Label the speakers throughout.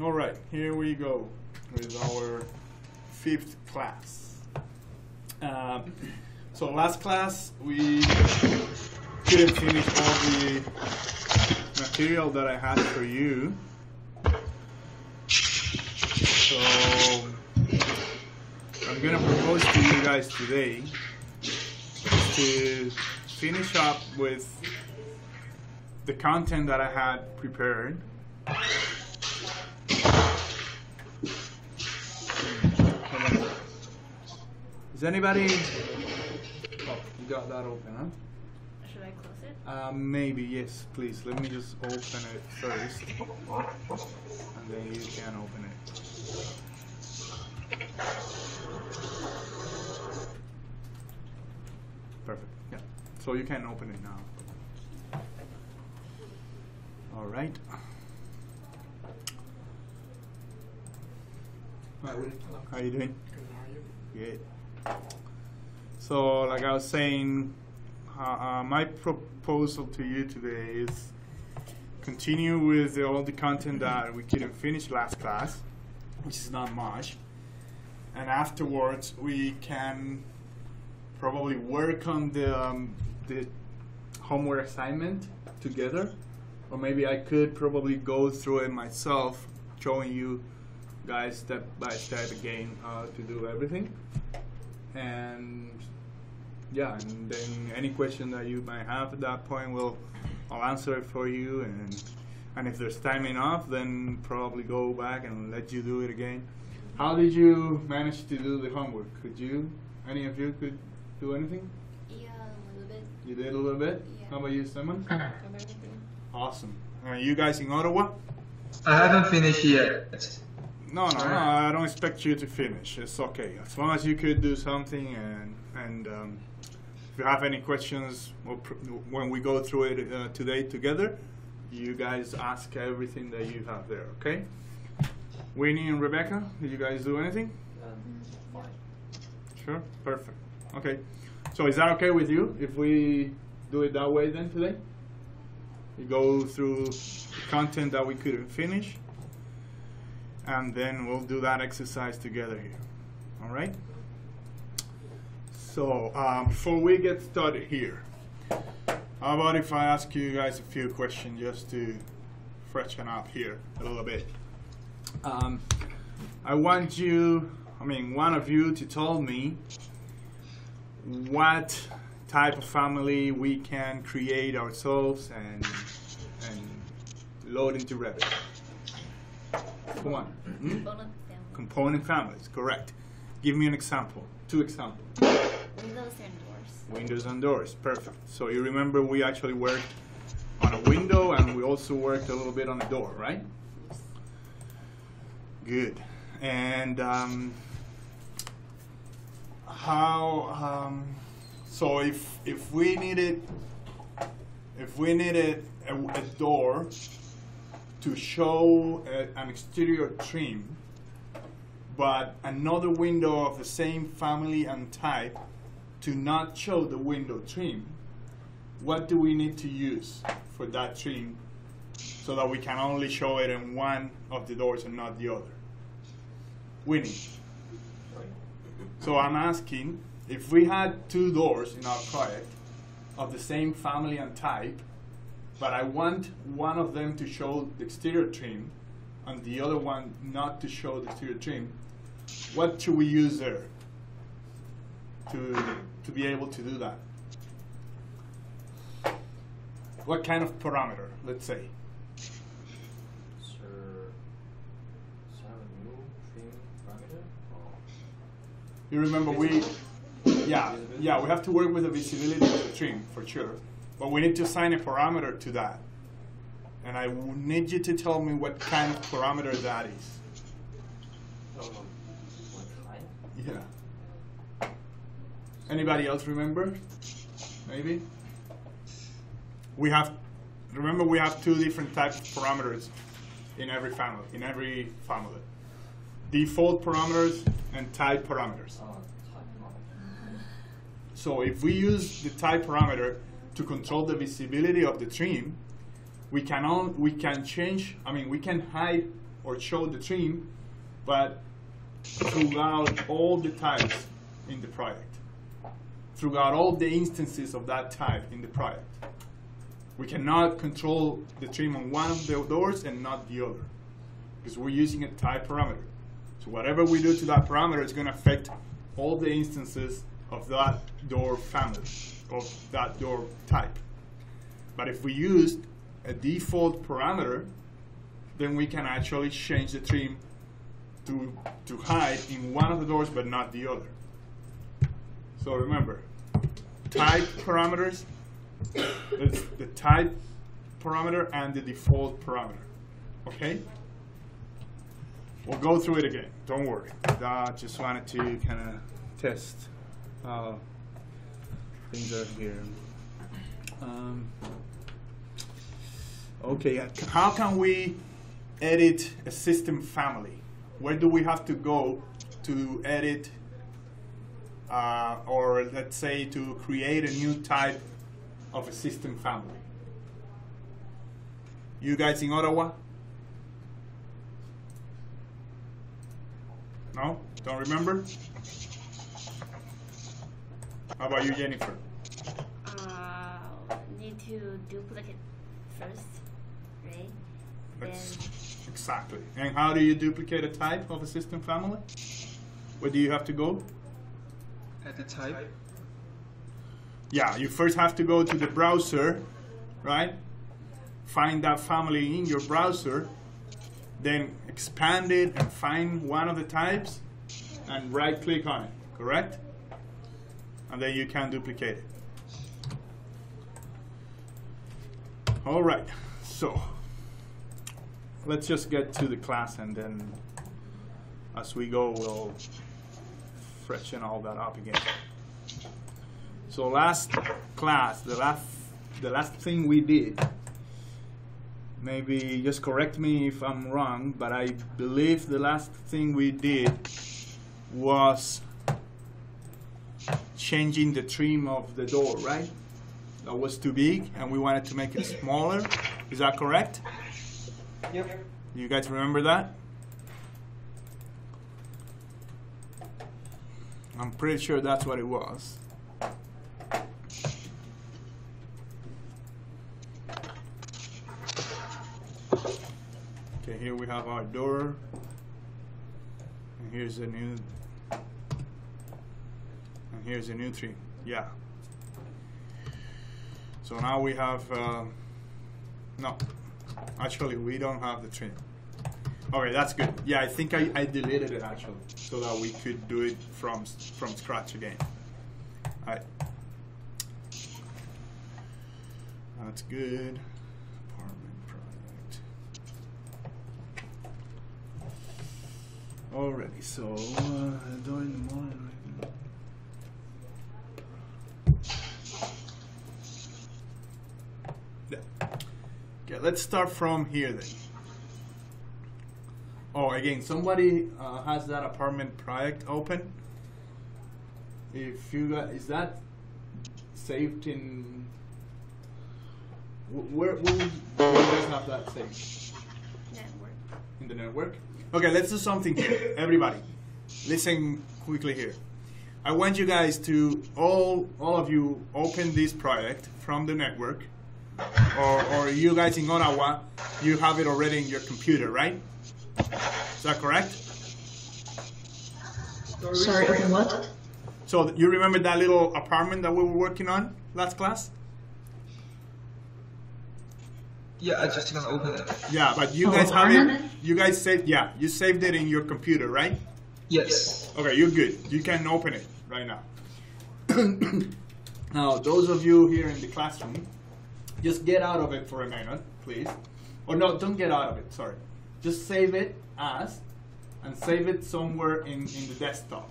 Speaker 1: All right, here we go with our 5th class. So last class we couldn't finish all the material that I had for you. So I'm gonna propose to you guys today to finish up with the content that I had prepared. Is anybody? Oh, you got that open, huh?
Speaker 2: Should I close it?
Speaker 1: Maybe, yes, please. Let me just open it first, and then you can open it. Perfect. Yeah. So you can open it now. All right. Hi, Willie. How you doing?
Speaker 3: Good, how are you?
Speaker 1: Good. So, like I was saying, my proposal to you today is continue with all the content that we couldn't finish last class, which is not much, and afterwards we can probably work on the homework assignment together, or maybe I could probably go through it myself, showing you guys step by step again how to do everything. And yeah, and then any question that you might have at that point, I'll answer it for you, and if there's time enough, then probably go back and let you do it again. How did you manage to do the homework? Any of you could do anything?
Speaker 2: Yeah, a little bit.
Speaker 1: You did a little bit?
Speaker 2: Yeah.
Speaker 1: How about you, Simon?
Speaker 2: Everything.
Speaker 1: Awesome. You guys in Ottawa?
Speaker 3: I haven't finished yet.
Speaker 1: No, I don't expect you to finish. It's okay. As long as you could do something, and if you have any questions when we go through it today together, you guys ask everything that you have there, okay? Winnie and Rebecca, did you guys do anything?
Speaker 4: Fine.
Speaker 1: Sure? Perfect. Okay. So is that okay with you if we do it that way then today? We go through the content that we couldn't finish, and then we'll do that exercise together here. All right? So before we get started here, how about if I ask you guys a few questions just to freshen up here a little bit? I want one of you to tell me what type of family we can create ourselves and load into Revit. Come on.
Speaker 2: Component family.
Speaker 1: Component families, correct. Give me an example. 2 examples.
Speaker 2: Windows and doors.
Speaker 1: Windows and doors, perfect. So you remember we actually worked on a window and we also worked a little bit on a door, right? Good. And so if we needed a door to show an exterior trim, but another window of the same family and type to not show the window trim, what do we need to use for that trim so that we can only show it in one of the doors and not the other? Winnie. So I'm asking, if we had 2 doors in our project of the same family and type, but I want one of them to show the exterior trim and the other one not to show the exterior trim, what should we use there to be able to do that? What kind of parameter, let's say? You remember we have to work with the visibility of the trim for sure, but we need to assign a parameter to that, and I need you to tell me what kind of parameter that is. Yeah. Anybody else remember? Maybe. Remember we have 2 different types of parameters in every family. Default parameters and type parameters. So if we use the type parameter to control the visibility of the trim, we can hide or show the trim, but throughout all the types in the project, throughout all the instances of that type in the project. We cannot control the trim on one of the doors and not the other, because we're using a type parameter. So whatever we do to that parameter is going to affect all the instances of that door family, of that door type. But if we use a default parameter, then we can actually change the trim to hide in one of the doors but not the other. So remember, type parameters, it's the type parameter and the default parameter. Okay? We'll go through it again. Don't worry. I just wanted to kind of test how things are here. Okay, how can we edit a system family? Where do we have to go to edit, or let's say to create a new type of a system family? You guys in Ottawa? No? Don't remember? How about you, Jennifer?
Speaker 2: Need to duplicate first, right?
Speaker 1: Exactly. And how do you duplicate a type of a system family? Where do you have to go?
Speaker 3: At the type.
Speaker 1: Yeah, you first have to go to the browser, right? Find that family in your browser, then expand it and find one of the types and right click on it, correct? And then you can duplicate it. All right, so let's just get to the class, and then as we go, we'll freshen all that up again. So last class, the last thing we did, maybe just correct me if I'm wrong, but I believe the last thing we did was changing the trim of the door, right? That was too big and we wanted to make it smaller. Is that correct?
Speaker 3: Yep.
Speaker 1: You guys remember that? I'm pretty sure that's what it was. Okay, here we have our door, and here's a new trim. Yeah. So now we have no, actually we don't have the trim. Okay, that's good. Yeah, I think I deleted it actually, so that we could do it from scratch again. All right. That's good. Apartment project. Alrighty, so doing the morning right now. Yeah. Okay, let's start from here then. Oh, again, somebody has that apartment project open. If you got, is that saved in? Where do you guys have that saved?
Speaker 2: Network.
Speaker 1: In the network. Okay, let's do something here. Everybody, listen quickly here. I want you guys to all of you open this project from the network, or you guys in Ottawa, you have it already in your computer, right? Is that correct?
Speaker 4: Sorry, open what?
Speaker 1: So you remember that little apartment that we were working on last class?
Speaker 3: Yeah, I just gonna open it.
Speaker 1: Yeah, but you guys have it. You guys saved. Yeah, you saved it in your computer, right?
Speaker 3: Yes.
Speaker 1: Okay, you're good. You can open it right now. Now, those of you here in the classroom, just get out of it for a minute, please. Or no, don't get out of it. Sorry. Just save it as, and save it somewhere in the desktop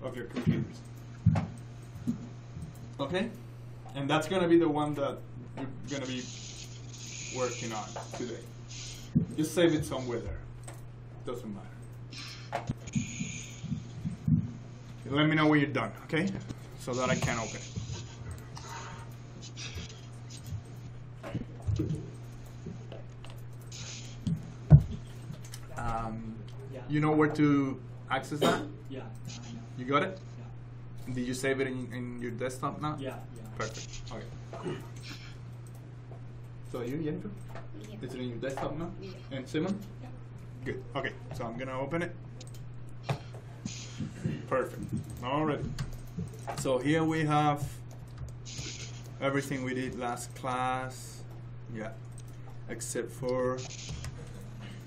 Speaker 1: of your computers. Okay? And that's going to be the one that you're going to be working on today. Just save it somewhere there. Doesn't matter. Let me know when you're done, okay? So that I can open it.
Speaker 4: Yeah.
Speaker 1: You know where to access that?
Speaker 4: Yeah, I know.
Speaker 1: You got it?
Speaker 4: Yeah.
Speaker 1: Did you save it in your desktop now?
Speaker 4: Yeah, yeah.
Speaker 1: Perfect. Okay. Cool. So you, Yenko?
Speaker 2: Yeah.
Speaker 1: Is it in your desktop now?
Speaker 2: Yeah.
Speaker 1: And Simon?
Speaker 2: Yeah.
Speaker 1: Good. Okay. So I'm gonna open it. Perfect. All right. So here we have everything we did last class. Yeah. Except for,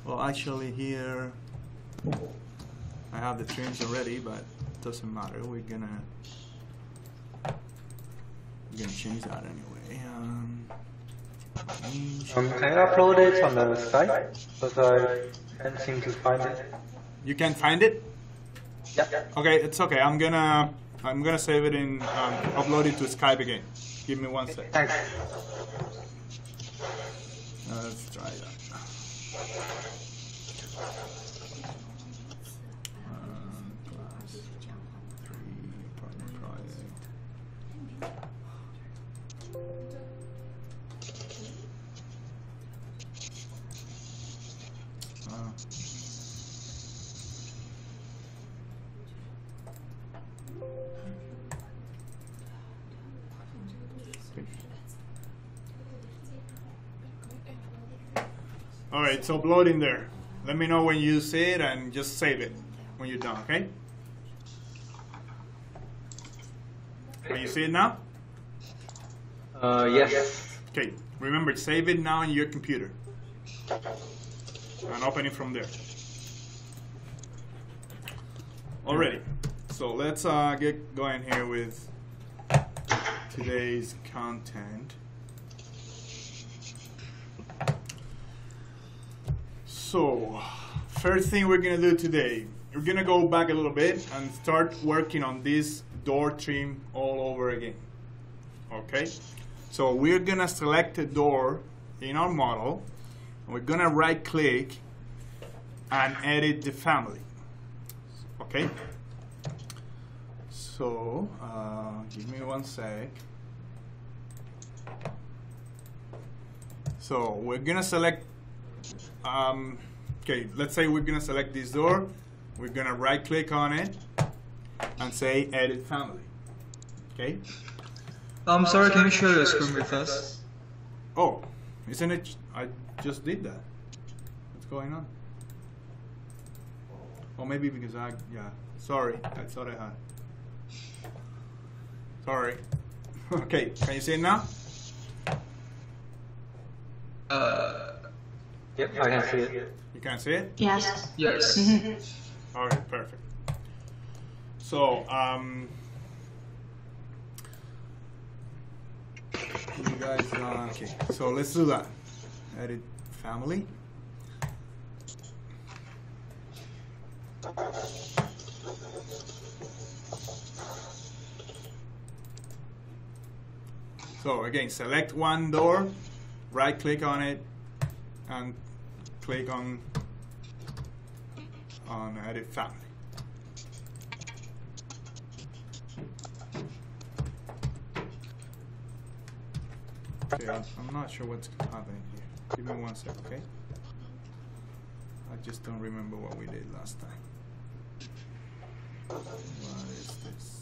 Speaker 1: well, actually here I have the trims already, but it doesn't matter. We're gonna change that anyway.
Speaker 5: Can you upload it on the site? Because I can't seem to find it.
Speaker 1: You can find it?
Speaker 5: Yeah.
Speaker 1: Okay, it's okay. I'm gonna save it in, upload it to Skype again. Give me 1 sec.
Speaker 5: Thanks.
Speaker 1: Let's try that. Class 3 partner project. All right, it's uploading there. Let me know when you see it and just save it when you're done, okay? Can you see it now?
Speaker 5: Yes.
Speaker 1: Okay, remember, save it now in your computer. And open it from there. Alrighty, so let's get going here with today's content. So, first thing we're gonna do today, we're gonna go back a little bit and start working on this door trim all over again. Okay, so we're gonna select a door in our model, and we're gonna right click and edit the family. Okay, so give me 1 sec. So we're gonna select, okay, let's say we're gonna select this door. We're gonna right click on it and say edit family. Okay.
Speaker 3: I'm sorry, can you share your screen with us?
Speaker 1: Oh, isn't it? I just did that. What's going on? Or maybe because yeah. Sorry, I thought I had. Sorry. Okay, can you see it now?
Speaker 5: Yep, I can see it.
Speaker 1: You can see it?
Speaker 2: Yes.
Speaker 3: Yes.
Speaker 1: Alright, perfect. So, you guys, okay, so let's do that. Edit family. So again, select one door, right click on it, and click on edit family. Okay, I'm not sure what's happening here. Give me 1 sec, okay? I just don't remember what we did last time. What is this?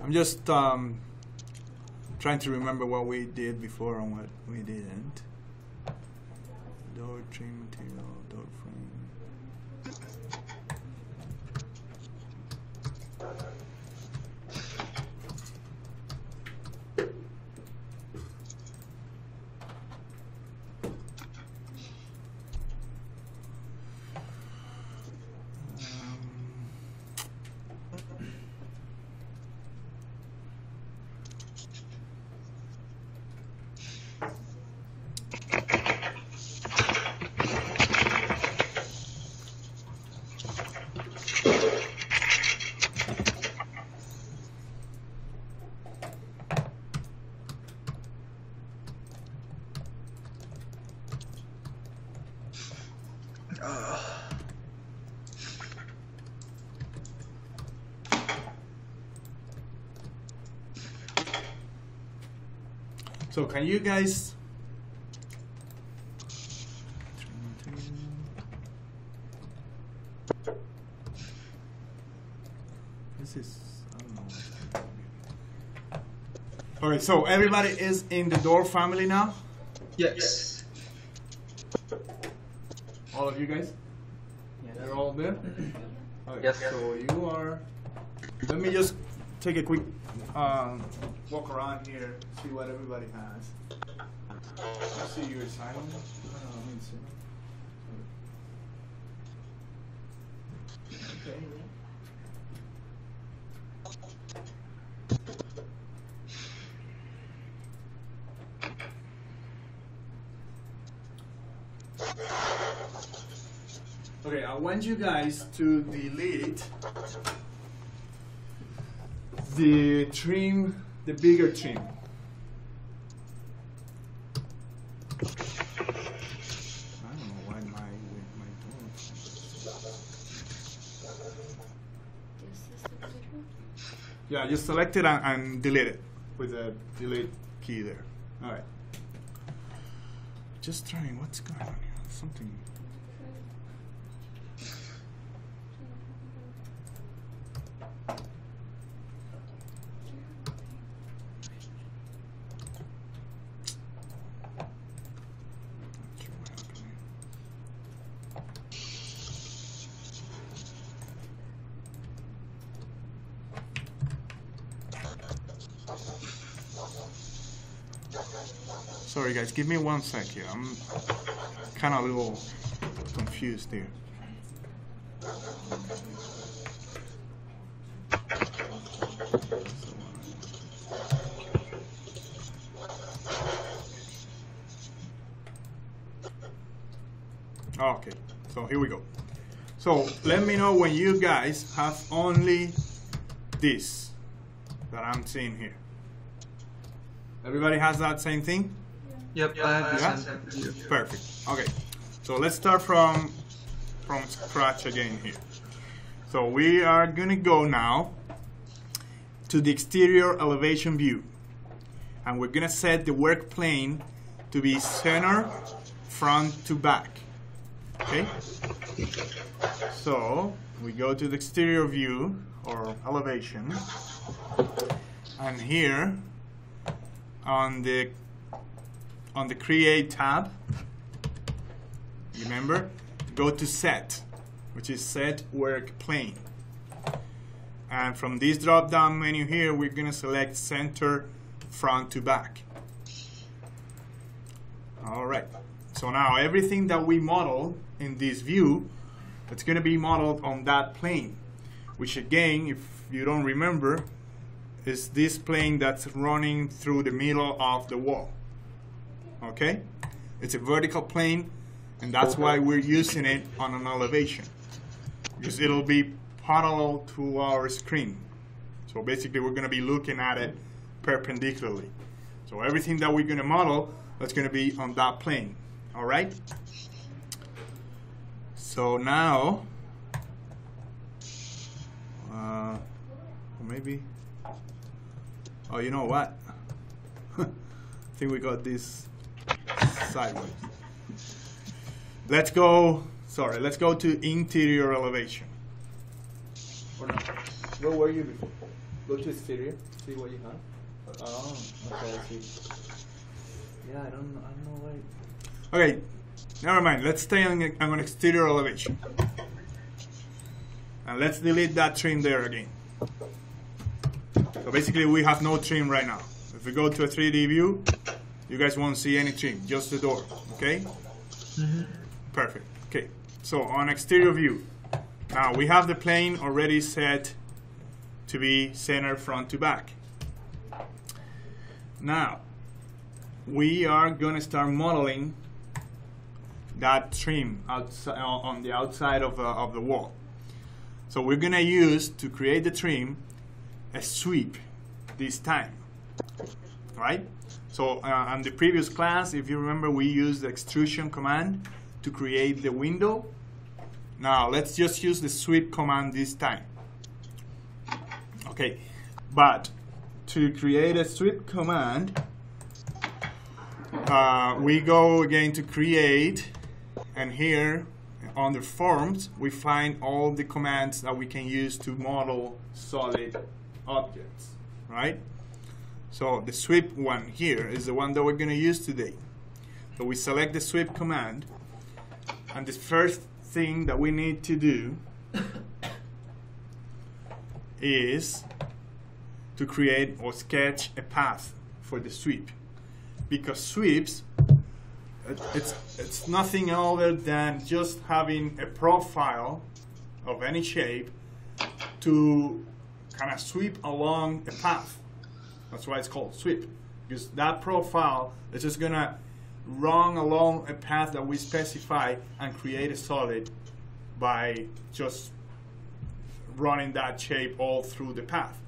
Speaker 1: I'm just trying to remember what we did before and what we didn't. Door trim material, door frame. So can you guys this is I don't know. All right, so everybody is in the door family now?
Speaker 3: Yes.
Speaker 1: All of you guys? They're all there? Okay,
Speaker 5: Yes.
Speaker 1: so you are, let me just take a quick walk around here, see what everybody has. I see you're silent. Okay. Okay, I want you guys to delete the trim, the bigger trim. I don't know why my door. Yeah, just select it and delete it with the delete key there. All right. Just trying. What's going on here? Something. Sorry guys, give me 1 sec here. I'm kind of a little confused here. Okay, so here we go. So let me know when you guys have only this that I'm seeing here. Everybody has that same thing?
Speaker 3: Yep, I have the
Speaker 1: Yeah?
Speaker 3: same view.
Speaker 1: Perfect. Okay, so let's start from scratch again here. So we are gonna go now to the exterior elevation view, and we're gonna set the work plane to be center, front to back. Okay. So we go to the exterior view or elevation, and here on the create tab, remember, go to set, which is set work plane, and from this drop down menu here we're gonna select center front to back. All right, so now everything that we model in this view, it's gonna be modeled on that plane, which again, if you don't remember, is this plane that's running through the middle of the wall. Okay? It's a vertical plane, and that's why we're using it on an elevation, because it'll be parallel to our screen. So basically we're going to be looking at it perpendicularly. So everything that we're going to model, that's going to be on that plane. All right? So now, maybe, oh, you know what? I think we got this sideways. Let's go to interior elevation. Or no, where were you before? Go to exterior, see what you have. Oh, okay, I see. Yeah, I don't know why. Okay, never mind. Let's stay on an exterior elevation. And let's delete that trim there again. So basically we have no trim right now. If we go to a 3D view, you guys won't see any trim, just the door, okay?
Speaker 3: Mm-hmm.
Speaker 1: Perfect, okay. So on exterior view, now we have the plane already set to be center front to back. Now, we are gonna start modeling that trim outside, on the outside of the wall. So we're gonna use, to create the trim, a sweep this time, right? So on the previous class, if you remember, we used the extrusion command to create the window Now let's just use the sweep command this time. Okay, but to create a sweep command, we go again to create, and here under forms we find all the commands that we can use to model solid objects, right? So the sweep one here is the one that we're going to use today. So we select the sweep command, and the first thing that we need to do is to create or sketch a path for the sweep, because sweeps, it's nothing other than just having a profile of any shape to kind of sweep along a path. That's why it's called sweep, because that profile is just gonna run along a path that we specify and create a solid by just running that shape all through the path.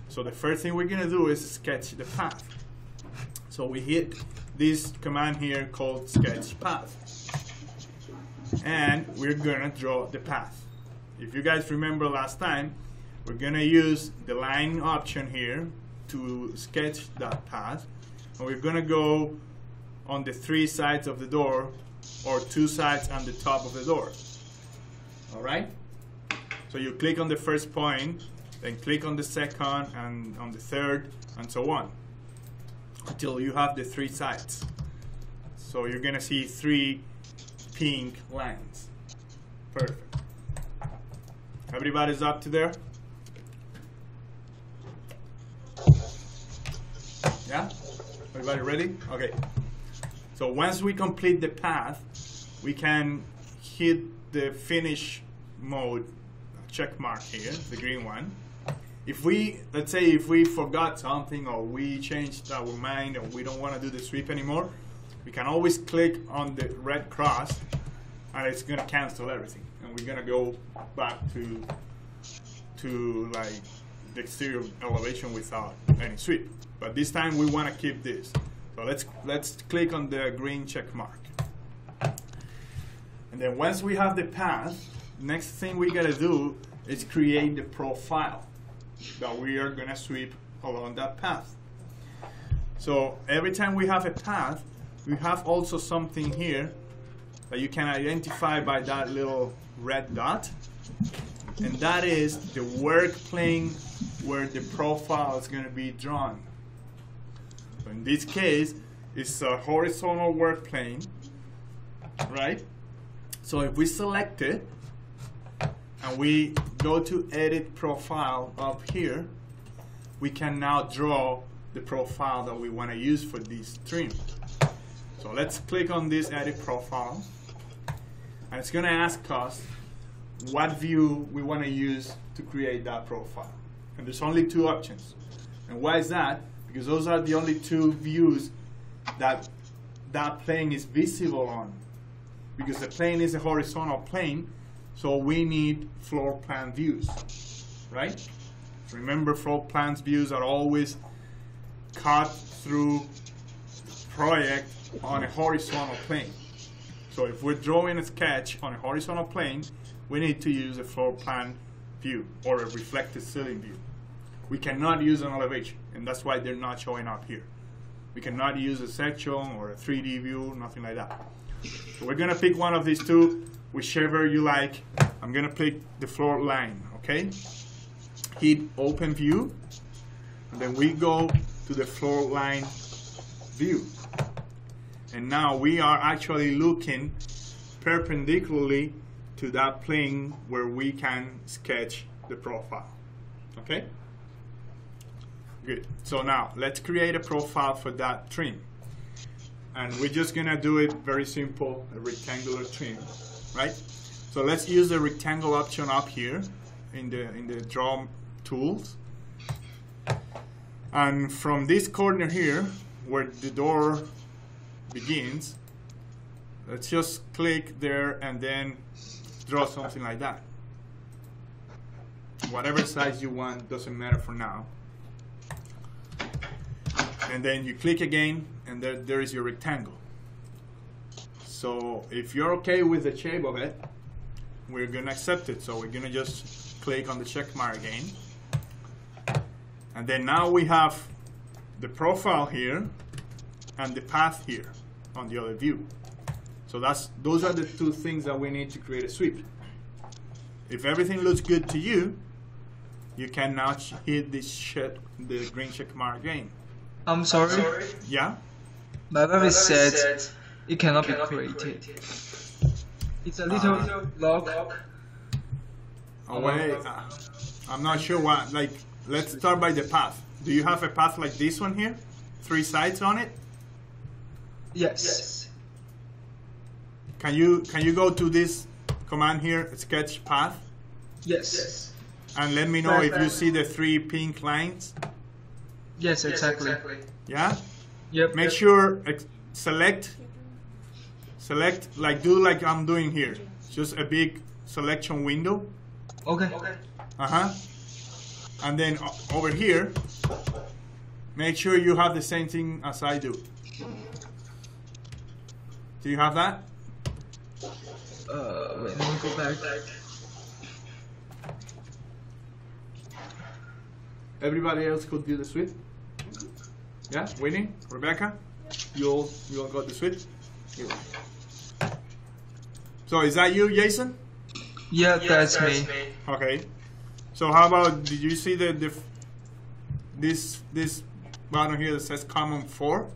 Speaker 1: So the first thing we're gonna do is sketch the path. So we hit this command here called sketch path, and we're gonna draw the path. If you guys remember last time, we're gonna use the line option here to sketch that path, and we're gonna go on the 3 sides of the door, or 2 sides on the top of the door. All right? So you click on the first point, then click on the second, and on the third, and so on, until you have the 3 sides. So you're gonna see 3 pink lines. Perfect. Everybody's up to there? Yeah? Everybody ready? Okay. So once we complete the path, we can hit the finish mode check mark here, the green one. If we, let's say if we forgot something, or we changed our mind and we don't want to do the sweep anymore, we can always click on the red cross and it's gonna cancel everything, and we're gonna go back to like the exterior elevation without any sweep. But this time we want to keep this. So let's click on the green check mark. And then once we have the path, next thing we gotta do is create the profile that we are gonna sweep along that path. So every time we have a path, we have also something here that you can identify by that little red dot, and that is the work plane where the profile is gonna be drawn. So in this case, it's a horizontal work plane, right? So if we select it and we go to edit profile up here, we can now draw the profile that we want to use for this trim. So let's click on this edit profile, and it's going to ask us what view we want to use to create that profile. And there's only 2 options. And why is that? Because those are the only 2 views that that plane is visible on. Because the plane is a horizontal plane, so we need floor plan views, right? Remember, floor plans views are always cut through project on a horizontal plane. So if we're drawing a sketch on a horizontal plane, we need to use a floor plan view or a reflected ceiling view. We cannot use an elevation, and that's why they're not showing up here. We cannot use a section or a 3D view, nothing like that. So we're gonna pick one of these 2, whichever you like. I'm gonna pick the floor line, okay? Hit open view, and then we go to the floor line view. And now we are actually looking perpendicularly to that plane where we can sketch the profile, okay? Good. So now let's create a profile for that trim. And we're just gonna do it very simple, a rectangular trim, right? So let's use the rectangle option up here in the draw tools. And from this corner here, where the door begins, let's just click there and then draw something like that. Whatever size you want, doesn't matter for now. And then you click again, and there is your rectangle. So if you're okay with the shape of it, we're gonna accept it. So we're gonna just click on the check mark again. And then now we have the profile here and the path here on the other view. So those are the two things that we need to create a sweep. If everything looks good to you, you can now hit the green check mark again.
Speaker 3: I'm sorry.
Speaker 1: Yeah?
Speaker 3: My Rervit said it cannot be created. It's a little log.
Speaker 1: Oh, wait, I'm not sure what. Like, let's start by the path. Do you have a path like this one here? 3 sides on it?
Speaker 3: Yes.
Speaker 1: Can you go to this command here, sketch path,
Speaker 3: Yes.
Speaker 1: and let me know if you see the 3 pink lines?
Speaker 3: Yes, exactly.
Speaker 1: Yeah?
Speaker 3: Yep.
Speaker 1: Make sure select like do like I'm doing here. Just a big selection window.
Speaker 3: Okay.
Speaker 1: And then over here, make sure you have the same thing as I do. Do you have that?
Speaker 3: Wait, let me go back.
Speaker 1: Everybody else could do the sweep? Yeah, Winnie, Rebecca, you all got the sweep? So is that you, Jason?
Speaker 3: Yeah, that's me.
Speaker 1: Okay. So how about, did you see this button here that says common 4?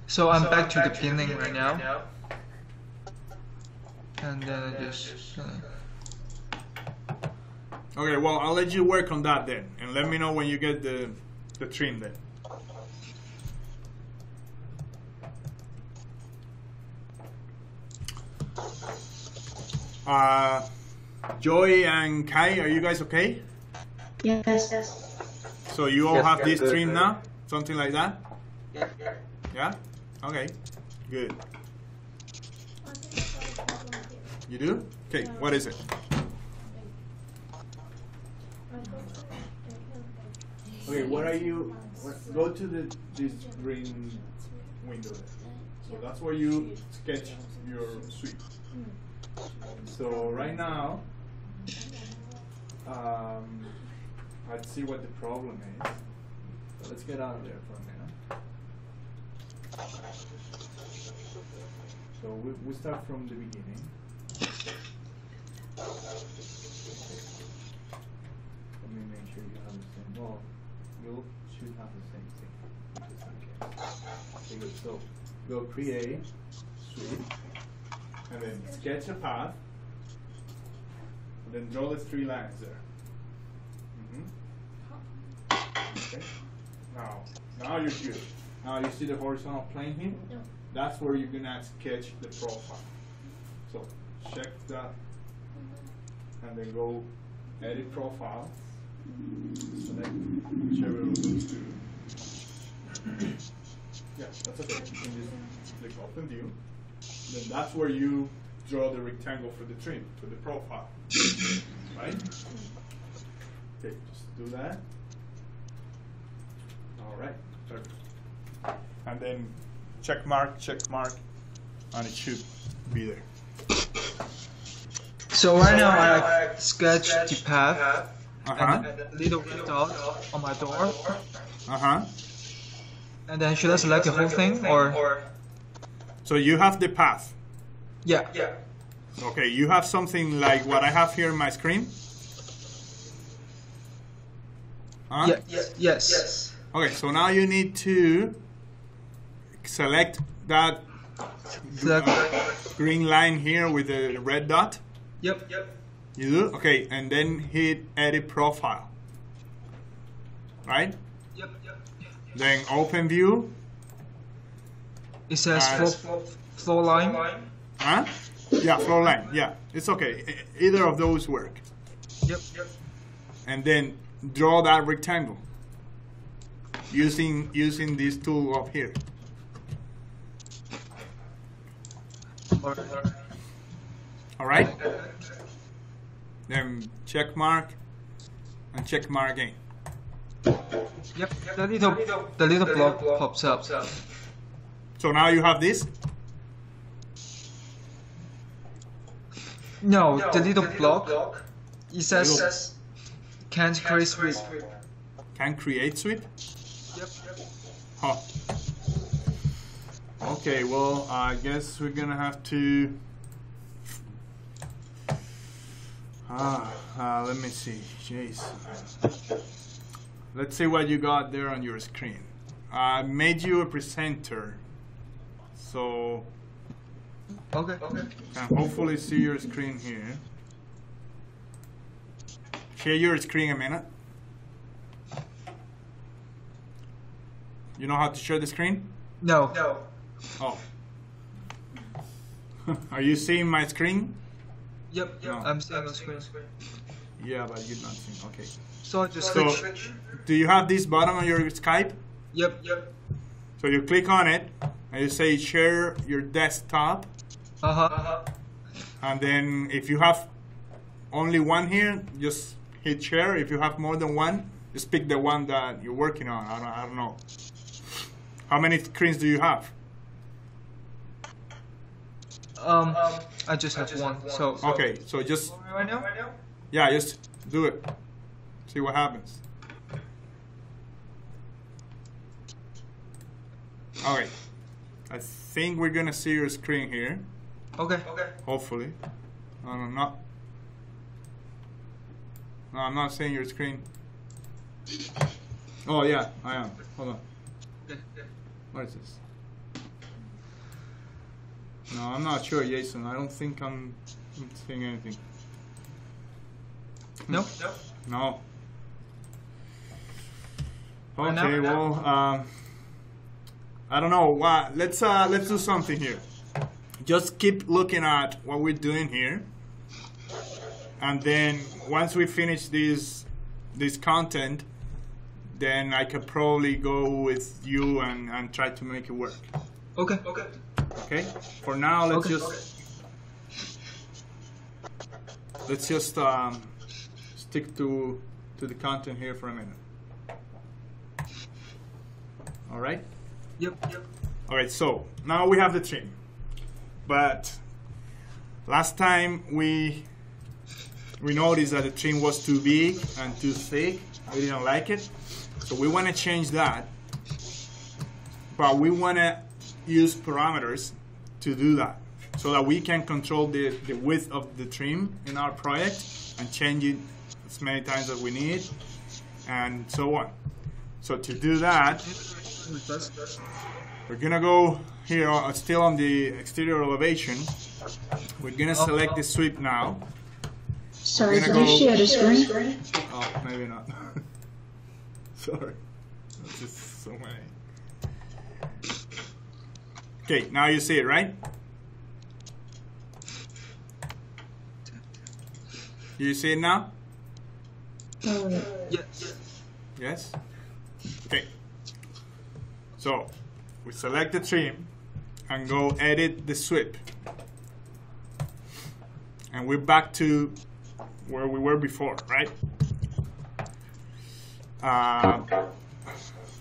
Speaker 3: So I'm back to the pinning right now. And then I just...
Speaker 1: Okay, well, I'll let you work on that then, and let me know when you get the trim then. Joy and Kai, are you guys okay?
Speaker 2: Yes.
Speaker 1: So you all
Speaker 5: Yes,
Speaker 1: have
Speaker 5: yes,
Speaker 1: this trim
Speaker 5: yes.
Speaker 1: now? Something like that? Yeah? Okay, good. You do? Okay, what is it? Okay, what are you? Go to this green window there. So that's where you sketch your sweep. So right now, let's see what the problem is. So let's get out of there for a minute. So we start from the beginning. Let me make sure you have the same. Well, you should have the same thing. Okay, good. So go create sweep, and then sketch a path, and then draw the 3 lines there. Okay. Now you're good. Now you see the horizontal plane here?
Speaker 2: No.
Speaker 1: That's where you're gonna sketch the profile. So check that, and then go edit profile. Select whichever of those 2. Yeah, that's okay. You can just click open view. Then that's where you draw the rectangle for the trim, for the profile. Right? Okay, just do that. Alright, perfect. And then check mark, and it should be there.
Speaker 3: So right now I sketched the path and a little red dot on my door. And then should I select the whole thing or?
Speaker 1: So you have the path.
Speaker 3: Yeah.
Speaker 1: Okay, you have something like what I have here in my screen? Huh?
Speaker 3: Yes.
Speaker 1: Okay, so now you need to select that green line here with the red dot.
Speaker 3: Yep.
Speaker 1: You do? Okay, and then hit edit profile. Right?
Speaker 3: Yep.
Speaker 1: Then open view.
Speaker 3: It says floor line.
Speaker 1: Huh? Yeah, floor line. Yeah, it's okay. Either of those work.
Speaker 3: Yep.
Speaker 1: And then draw that rectangle using this tool up here. All right. Then check mark and check mark again.
Speaker 3: Yep, the little block pops up.
Speaker 1: So now you have this.
Speaker 3: No, the little block, it says can't create sweep.
Speaker 1: Can create sweep?
Speaker 3: Yep.
Speaker 1: Huh. Okay, well, I guess we're gonna have to. Let me see. Jeez. Let's see what you got there on your screen. I made you a presenter, so
Speaker 3: Okay.
Speaker 1: can hopefully see your screen here. Share your screen a minute. You know how to share the screen?
Speaker 3: No.
Speaker 1: Oh. Are you seeing my screen?
Speaker 3: Yep.
Speaker 1: No.
Speaker 3: I'm seeing the screen.
Speaker 1: Yeah, but you're not seeing. Okay.
Speaker 3: So I just
Speaker 1: So,
Speaker 3: switch.
Speaker 1: do you have this button on your Skype?
Speaker 3: Yep.
Speaker 1: So you click on it, and you say share your desktop, and then if you have only one here, just hit share. If you have more than one, just pick the one that you're working on. I don't know. How many screens do you have?
Speaker 3: I just have one. So
Speaker 1: Okay, so just
Speaker 3: right now.
Speaker 1: yeah, just do it. See what happens. Alright. I think we're gonna see your screen here.
Speaker 3: Okay.
Speaker 1: Hopefully. I'm not. No, I'm not seeing your screen. Oh yeah, I am. Hold on. What is this? No, I'm not sure, Jason. I don't think I'm seeing anything.
Speaker 3: No.
Speaker 1: No.
Speaker 3: And
Speaker 1: Okay,
Speaker 3: now-
Speaker 1: well, I don't know. Let's do something here. Just keep looking at what we're doing here, and then once we finish this content, then I could probably go with you and try to make it work.
Speaker 3: Okay.
Speaker 1: Okay. For now, let's
Speaker 3: Okay.
Speaker 1: just stick to the content here for a minute. All right.
Speaker 3: Yep.
Speaker 1: All right. So now we have the trim, but last time we noticed that the trim was too big and too thick. We didn't like it, so we want to change that. But we want to use parameters to do that, so that we can control the width of the trim in our project and change it as many times as we need, and so on. So to do that, we're gonna go here, still on the exterior elevation. We're gonna select the sweep now.
Speaker 6: Sorry,
Speaker 1: We're
Speaker 6: did
Speaker 1: gonna
Speaker 6: you
Speaker 1: go-
Speaker 6: share the screen?
Speaker 1: Oh, maybe not. Sorry. There's just so many. Okay, now you see it, right? You see it now?
Speaker 3: Yes.
Speaker 1: Yes? Okay. So, we select the trim and go edit the sweep. And we're back to where we were before, right?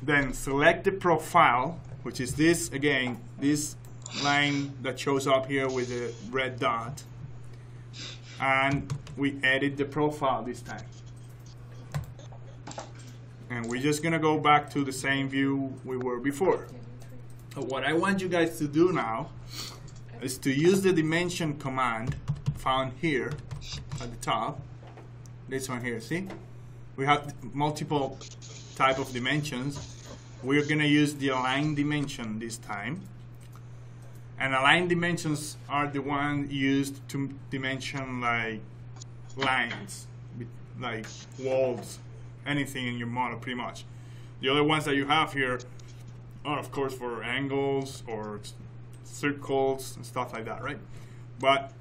Speaker 1: Then select the profile, which is this, again, this line that shows up here with the red dot. And we edit the profile this time. And we're just gonna go back to the same view we were before. So what I want you guys to do now is to use the dimension command found here at the top. This one here, see? We have multiple type of dimensions. We're gonna use the align dimension this time. And align dimensions are the ones used to dimension like lines, like walls, anything in your model pretty much. The other ones that you have here are of course for angles or circles and stuff like that, right? But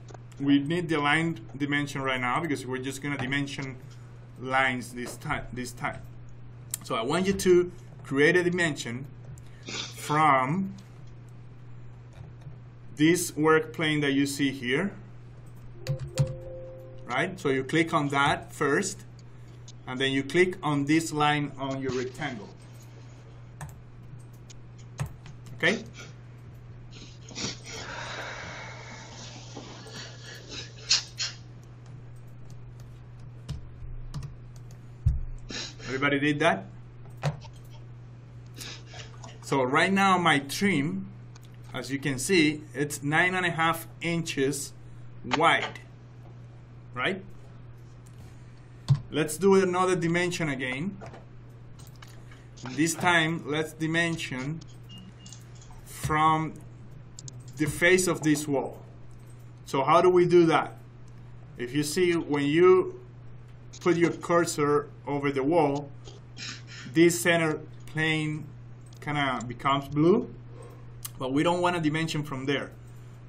Speaker 1: we need the align dimension right now because we're just gonna dimension lines this time. So I want you to create a dimension from this work plane that you see here, right? So you click on that first, and then you click on this line on your rectangle. Okay? Everybody did that? So right now my trim, as you can see, it's 9.5 inches wide, right? Let's do another dimension again. And this time, let's dimension from the face of this wall. So how do we do that? If you see, when you put your cursor over the wall, this center plane kind of becomes blue, but we don't want a dimension from there.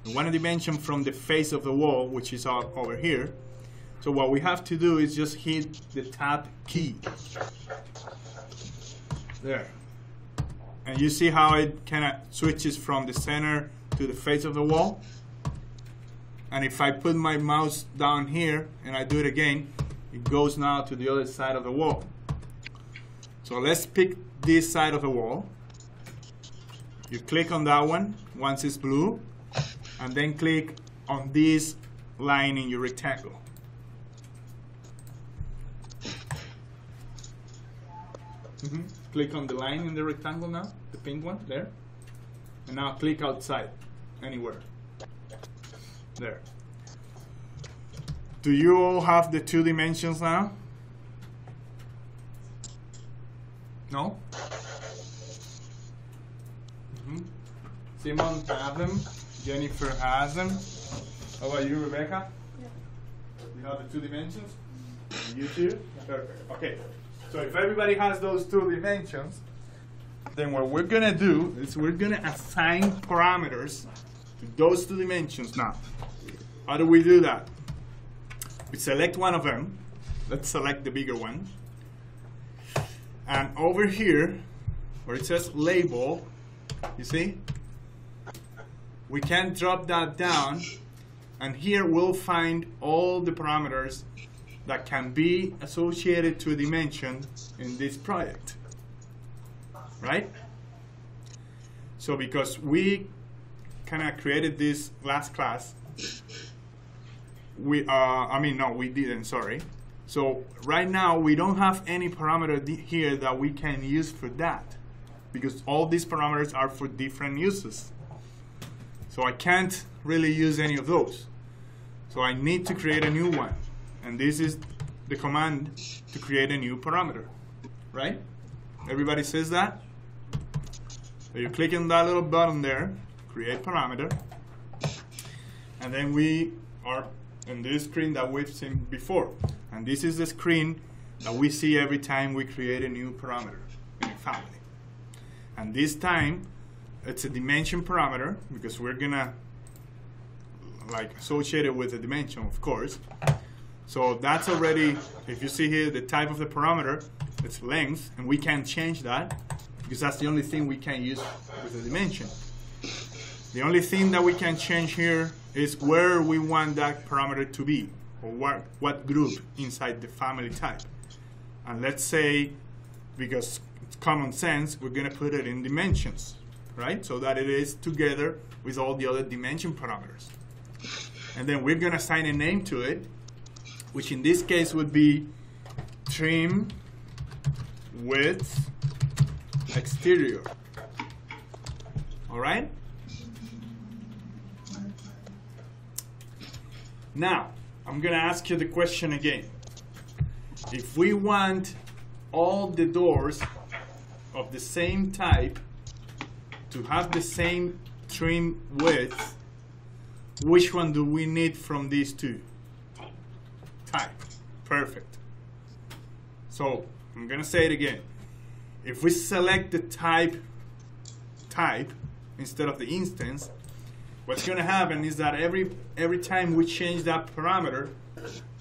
Speaker 1: We want a dimension from the face of the wall, which is over here. So what we have to do is just hit the tab key. There. And you see how it kind of switches from the center to the face of the wall? And if I put my mouse down here and I do it again, it goes now to the other side of the wall. So let's pick this side of the wall. You click on that one once it's blue, and then click on this line in your rectangle. Click on the line in the rectangle now, the pink one, there. And now click outside, anywhere. There. Do you all have the 2 dimensions now? No? Simon has them. Jennifer has them. How about you, Rebecca?
Speaker 2: Yeah.
Speaker 1: You have the 2 dimensions? And you too? Perfect. Okay. So if everybody has those 2 dimensions, then what we're going to do is we're going to assign parameters to those 2 dimensions now. How do we do that? We select one of them. Let's select the bigger one. And over here, where it says label, you see? We can drop that down, and here we'll find all the parameters that can be associated to a dimension in this project, right? So because we kind of created this last class, we didn't, sorry. So right now we don't have any parameter here that we can use for that, because all these parameters are for different uses. So I can't really use any of those. So I need to create a new one. And this is the command to create a new parameter, right? Everybody says that? So you click on that little button there, create parameter, and then we are in this screen that we've seen before. And this is the screen that we see every time we create a new parameter in a family. And this time, it's a dimension parameter, because we're gonna associate it with a dimension, of course. So that's already, if you see here, the type of the parameter, it's length, and we can't change that, because that's the only thing we can use with a dimension. The only thing that we can change here is where we want that parameter to be, or what group inside the family type. And let's say, because it's common sense, we're gonna put it in dimensions, right? So that it is together with all the other dimension parameters. And then we're gonna assign a name to it, which in this case would be trim width exterior. All right? Now, I'm gonna ask you the question again. If we want all the doors of the same type to have the same trim width, which one do we need from these 2? Type. Perfect. So I'm gonna say it again. If we select the type instead of the instance, what's gonna happen is that every time we change that parameter,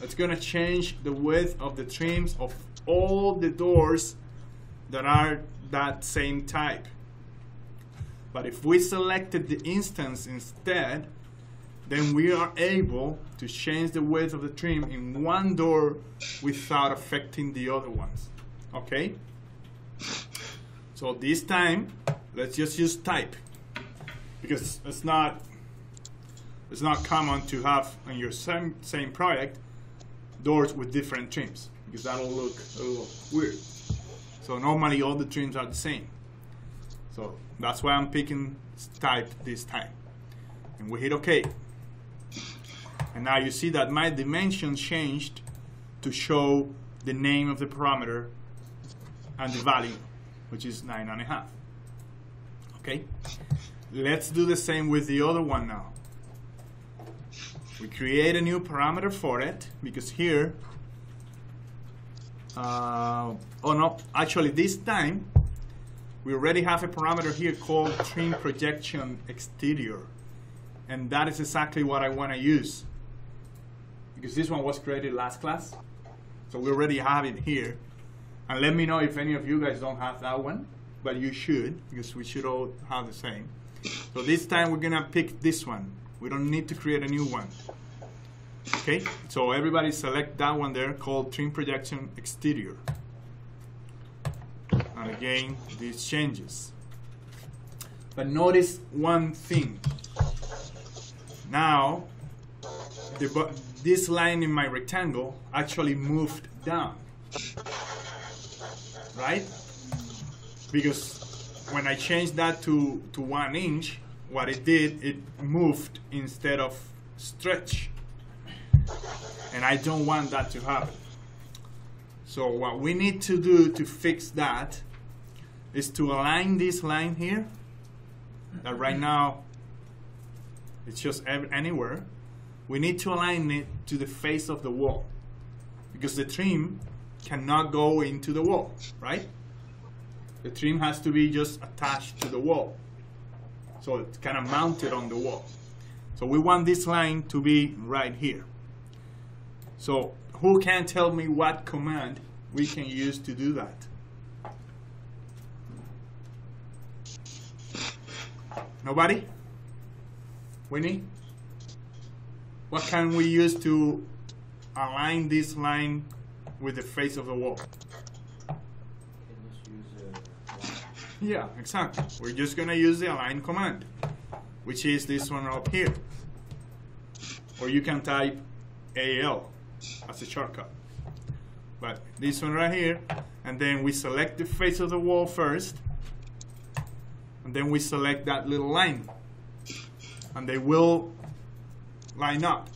Speaker 1: it's gonna change the width of the trims of all the doors that are that same type. But if we selected the instance instead, then we are able to change the width of the trim in one door without affecting the other ones. Okay? So this time, let's just use type, because it's not common to have on your same project doors with different trims, because that'll look a little weird. So normally all the trims are the same. So that's why I'm picking type this time. And we hit OK. And now you see that my dimension changed to show the name of the parameter and the value, which is 9.5. Okay? Let's do the same with the other one now. We create a new parameter for it, because here, oh no, actually this time, we already have a parameter here called trim projection exterior. And that is exactly what I want to use, because this one was created last class. So we already have it here. And let me know if any of you guys don't have that one, but you should, because we should all have the same. So this time we're gonna pick this one. We don't need to create a new one. Okay, so everybody select that one there called trim projection exterior. And again, this changes. But notice one thing. Now, this line in my rectangle actually moved down. Right? Because when I changed that to 1 inch, what it did, it moved instead of stretch. And I don't want that to happen. So what we need to do to fix that is to align this line here, that right now it's just anywhere. We need to align it to the face of the wall, because the trim cannot go into the wall, right? The trim has to be just attached to the wall. So it's kind of mounted on the wall. So we want this line to be right here. So who can tell me what command we can use to do that? Nobody? Winnie? What can we use to align this line with the face of the wall? Yeah, exactly. We're just going to use the align command, which is this one up here. Or you can type AL as a shortcut. But this one right here, and then we select the face of the wall first, and then we select that little line, and they will line up.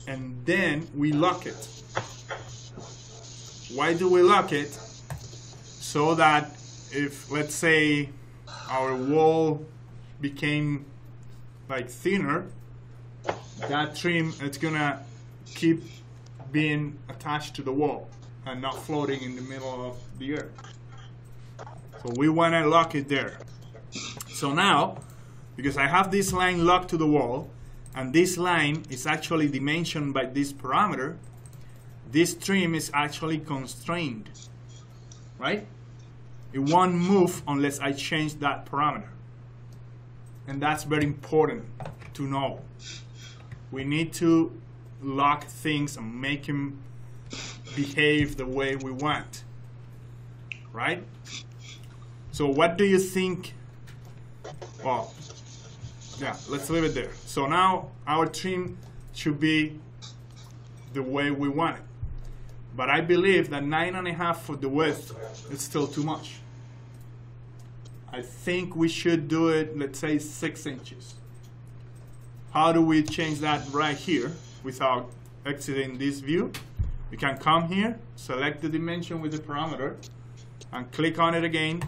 Speaker 1: And then we lock it. Why do we lock it? So that if, let's say, our wall became like thinner, that trim, it's gonna keep being attached to the wall and not floating in the middle of the earth. So we wanna lock it there. So now, because I have this line locked to the wall, and this line is actually dimensioned by this parameter, this trim is actually constrained, right? It won't move unless I change that parameter. And that's very important to know. We need to lock things and make them behave the way we want, right? So what do you think? Well, yeah, let's leave it there. So now our trim should be the way we want it. But I believe that 9.5 for the width is still too much. I think we should do it, let's say 6 inches. How do we change that right here without exiting this view? We can come here, select the dimension with the parameter, and click on it again,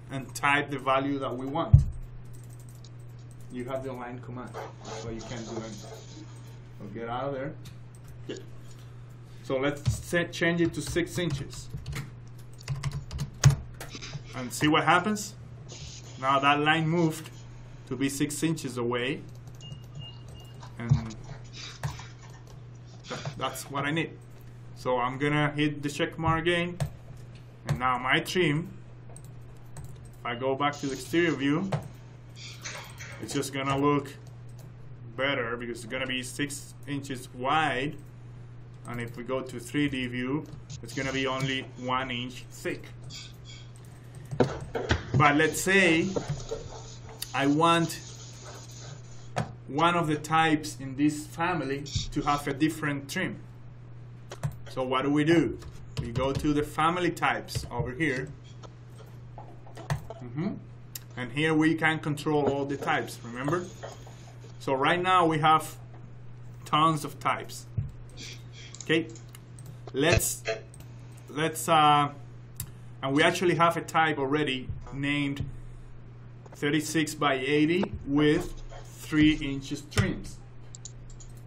Speaker 1: and type the value that we want. You have the align command, so you can't do anything. So get out of there. Good. So let's change it to 6 inches. And see what happens? Now that line moved to be 6 inches away. And That's what I need. So I'm gonna hit the check mark again, and now my trim, if I go back to the exterior view, it's just gonna look better because it's gonna be 6 inches wide, and if we go to 3D view, it's gonna be only 1 inch thick. But let's say I want one of the types in this family to have a different trim. So what do? We go to the family types over here. And here we can control all the types, remember? So right now we have tons of types. Okay, and we actually have a type already named 36 by 80 with 3 inches trims.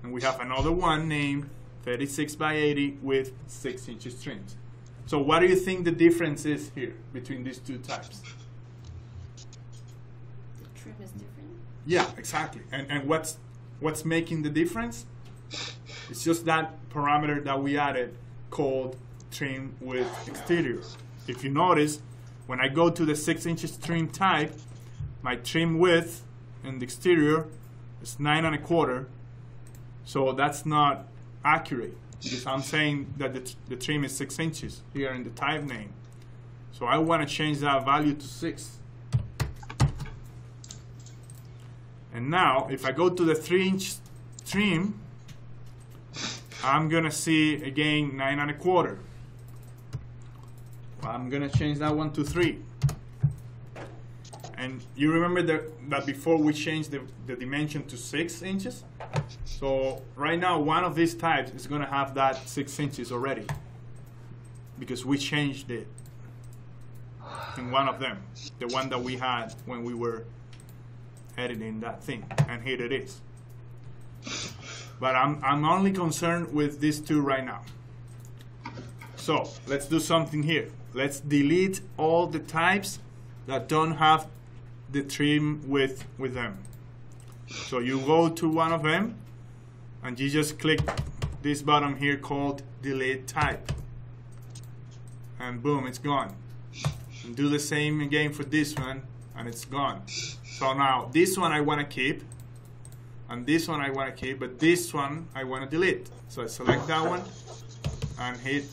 Speaker 1: And we have another one named 36 by 80 with 6 inches trims. So what do you think the difference is here between these two types?
Speaker 2: The trim is different.
Speaker 1: Yeah, exactly. And what's making the difference? It's just that parameter that we added called trim width exterior. If you notice, when I go to the 6 inches trim type, my trim width in the exterior is 9 1/4. So that's not accurate because I'm saying that the trim is 6 inches here in the type name. So I want to change that value to 6. And now, if I go to the 3 inch trim, I'm gonna see again 9 1/4. Well, I'm gonna change that one to 3. And you remember that before we changed the dimension to 6 inches? So right now, one of these types is gonna have that 6 inches already because we changed it in one of them, the one that we had when we were editing that thing, and here it is. But I'm only concerned with these two right now. So let's do something here. Let's delete all the types that don't have the trim width with them. So you go to one of them and you just click this button here called delete type, and boom, it's gone. And do the same again for this one, and it's gone. So now this one I want to keep, and this one I want to keep, but this one I want to delete. So I select that one and hit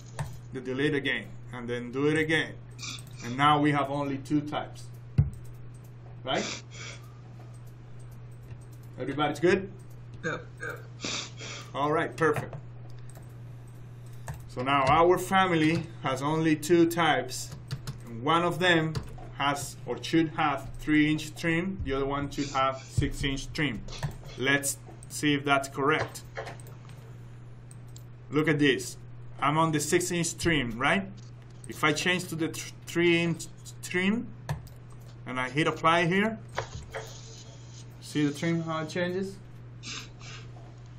Speaker 1: the delete again, and then do it again. And now we have only 2 types. Right? Everybody's good?
Speaker 3: Yeah.
Speaker 1: All right, perfect. So now our family has only 2 types, and one of them has or should have 3 inch trim, the other one should have 6 inch trim. Let's see if that's correct. Look at this. I'm on the 6 inch trim, right? If I change to the 3 inch trim and I hit apply here, see the trim how it changes?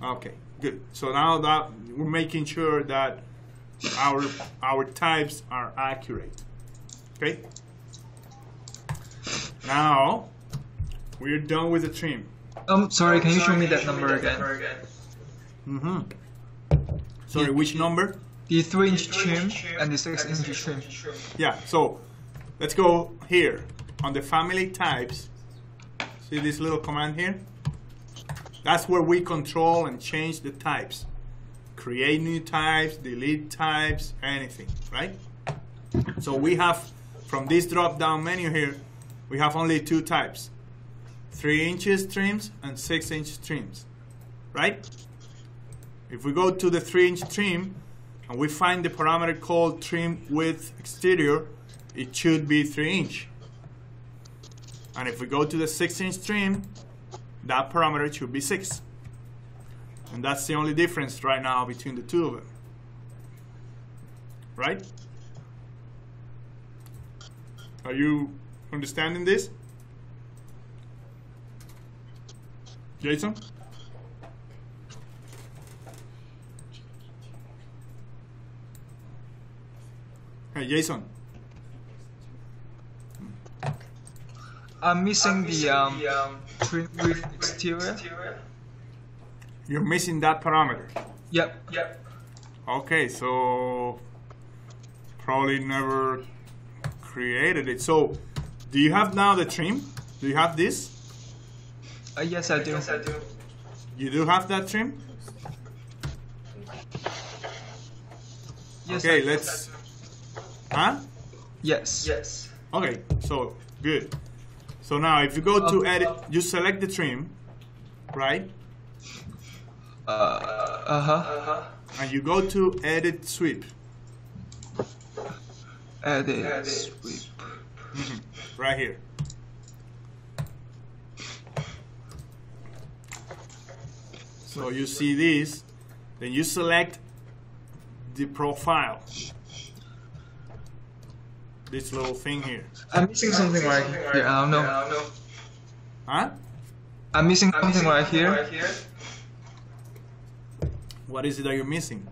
Speaker 1: Okay, good. So now that we're making sure that our types are accurate. Okay? Now we're done with the trim.
Speaker 3: Sorry, can you show me that number again?
Speaker 1: Sorry, which number?
Speaker 3: The 3 inch trim and the 6 inch trim.
Speaker 1: Yeah, so let's go here on the family types. See this little command here? That's where we control and change the types. Create new types, delete types, anything, right? So we have, from this drop down menu here, we have only 2 types. 3 inches trims and 6 inch trims, right? If we go to the 3 inch trim and we find the parameter called trim width exterior, it should be 3 inch. And if we go to the 6 inch trim, that parameter should be 6. And that's the only difference right now between the two of them. Right? Are you understanding this? Jason? Hey, Jason.
Speaker 3: I'm missing the trim width exterior.
Speaker 1: You're missing that parameter.
Speaker 3: Yep.
Speaker 1: Okay, so probably never created it. So do you have now the trim? Do you have this?
Speaker 3: Yes, I do.
Speaker 1: You do have that trim?
Speaker 3: Yes,
Speaker 1: Okay,
Speaker 3: I do.
Speaker 1: let's... Huh?
Speaker 3: Yes.
Speaker 1: Okay, so good. So now if you go to edit, you select the trim, right? And you go to edit sweep.
Speaker 3: Edit sweep.
Speaker 1: Right here. So you see this, then you select the profile. This little thing here.
Speaker 3: I'm missing something right here. I don't know.
Speaker 1: Huh?
Speaker 3: I'm missing something right here.
Speaker 1: What is it that you're missing?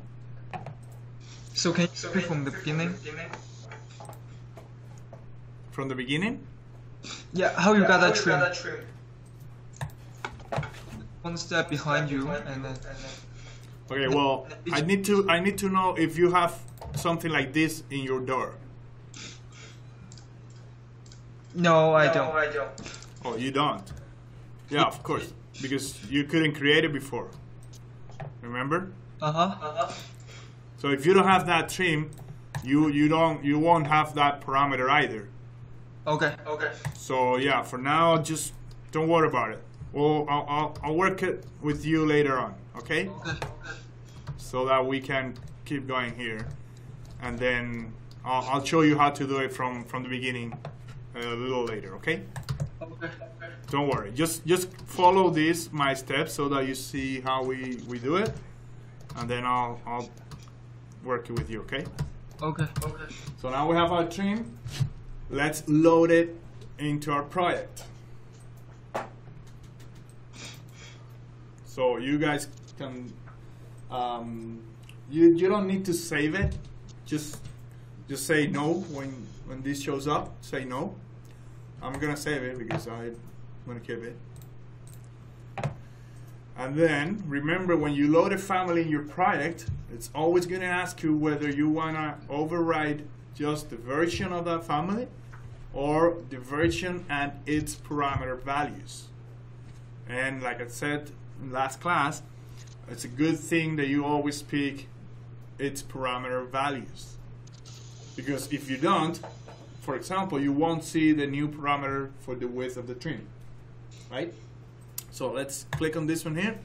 Speaker 3: So can you speak from the beginning?
Speaker 1: From the beginning?
Speaker 3: Yeah, how you got that trim? One step behind you, and then.
Speaker 1: Okay, well, I need to know if you have something like this in your door.
Speaker 3: No, I don't.
Speaker 1: Oh, you don't? Yeah, of course, because you couldn't create it before. Remember? So if you don't have that trim, you won't have that parameter either.
Speaker 3: Okay.
Speaker 1: So yeah, for now, just don't worry about it. Well, I'll work it with you later on, okay? So that we can keep going here, and then I'll show you how to do it from the beginning a little later, okay? Don't worry. Just follow my steps so that you see how we do it, and then I'll work it with you, okay?
Speaker 3: Okay.
Speaker 1: So now we have our trim. Let's load it into our project. So you guys can, you don't need to save it. Just say no when this shows up. Say no. I'm gonna save it because I'm gonna keep it. And then remember, when you load a family in your project, it's always gonna ask you whether you wanna override just the version of that family or the version and its parameter values. And like I said in last class, it's a good thing that you always pick its parameter values, because if you don't, for example, you won't see the new parameter for the width of the trim, right? So let's click on this one here.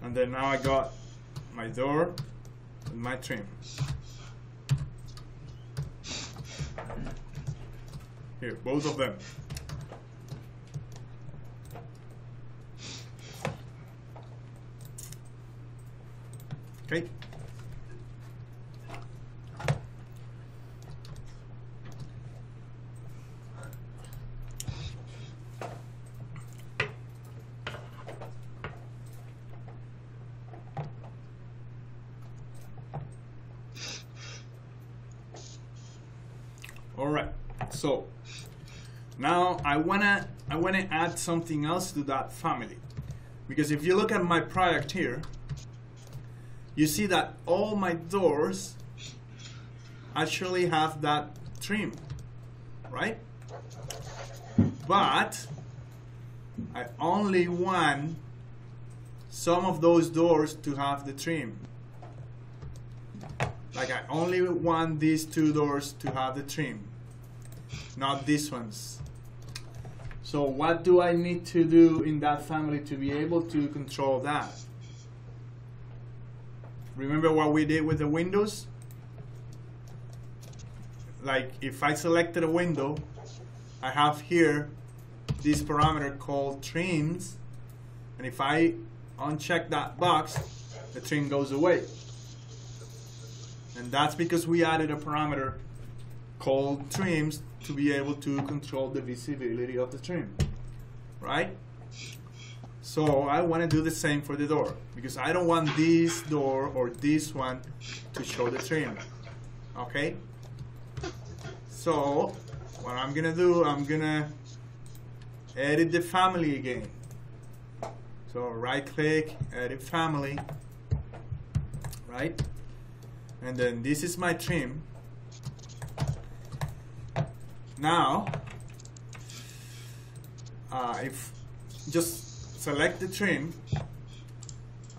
Speaker 1: And then now I got my door and my trim. Here, both of them. Okay. All right. So now I wanna add something else to that family, because if you look at my project here, you see that all my doors actually have that trim, right? But I only want some of those doors to have the trim. Like I only want these two doors to have the trim, not these ones. So what do I need to do in that family to be able to control that? Remember what we did with the windows? Like if I selected a window, I have here this parameter called trims, and if I uncheck that box, the trim goes away. And that's because we added a parameter called trims to be able to control the visibility of the trim, right? So I want to do the same for the door, because I don't want this door or this one to show the trim, okay? So what I'm gonna do, I'm gonna edit the family again. So right click, edit family, right? And then this is my trim. Now, if just select the trim,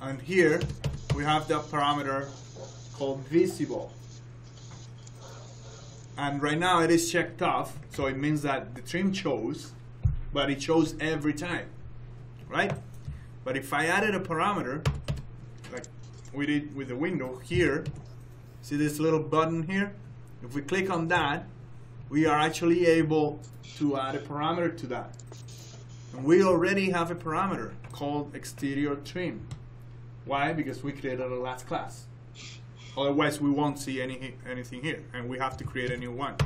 Speaker 1: and here we have the parameter called visible. And right now it is checked off, so it means that the trim chose, but it shows every time, right? But if I added a parameter, like we did with the window here, see this little button here? If we click on that, we are actually able to add a parameter to that. And we already have a parameter called exterior trim. Why? Because we created a last class. Otherwise, we won't see anything here, and we have to create a new one.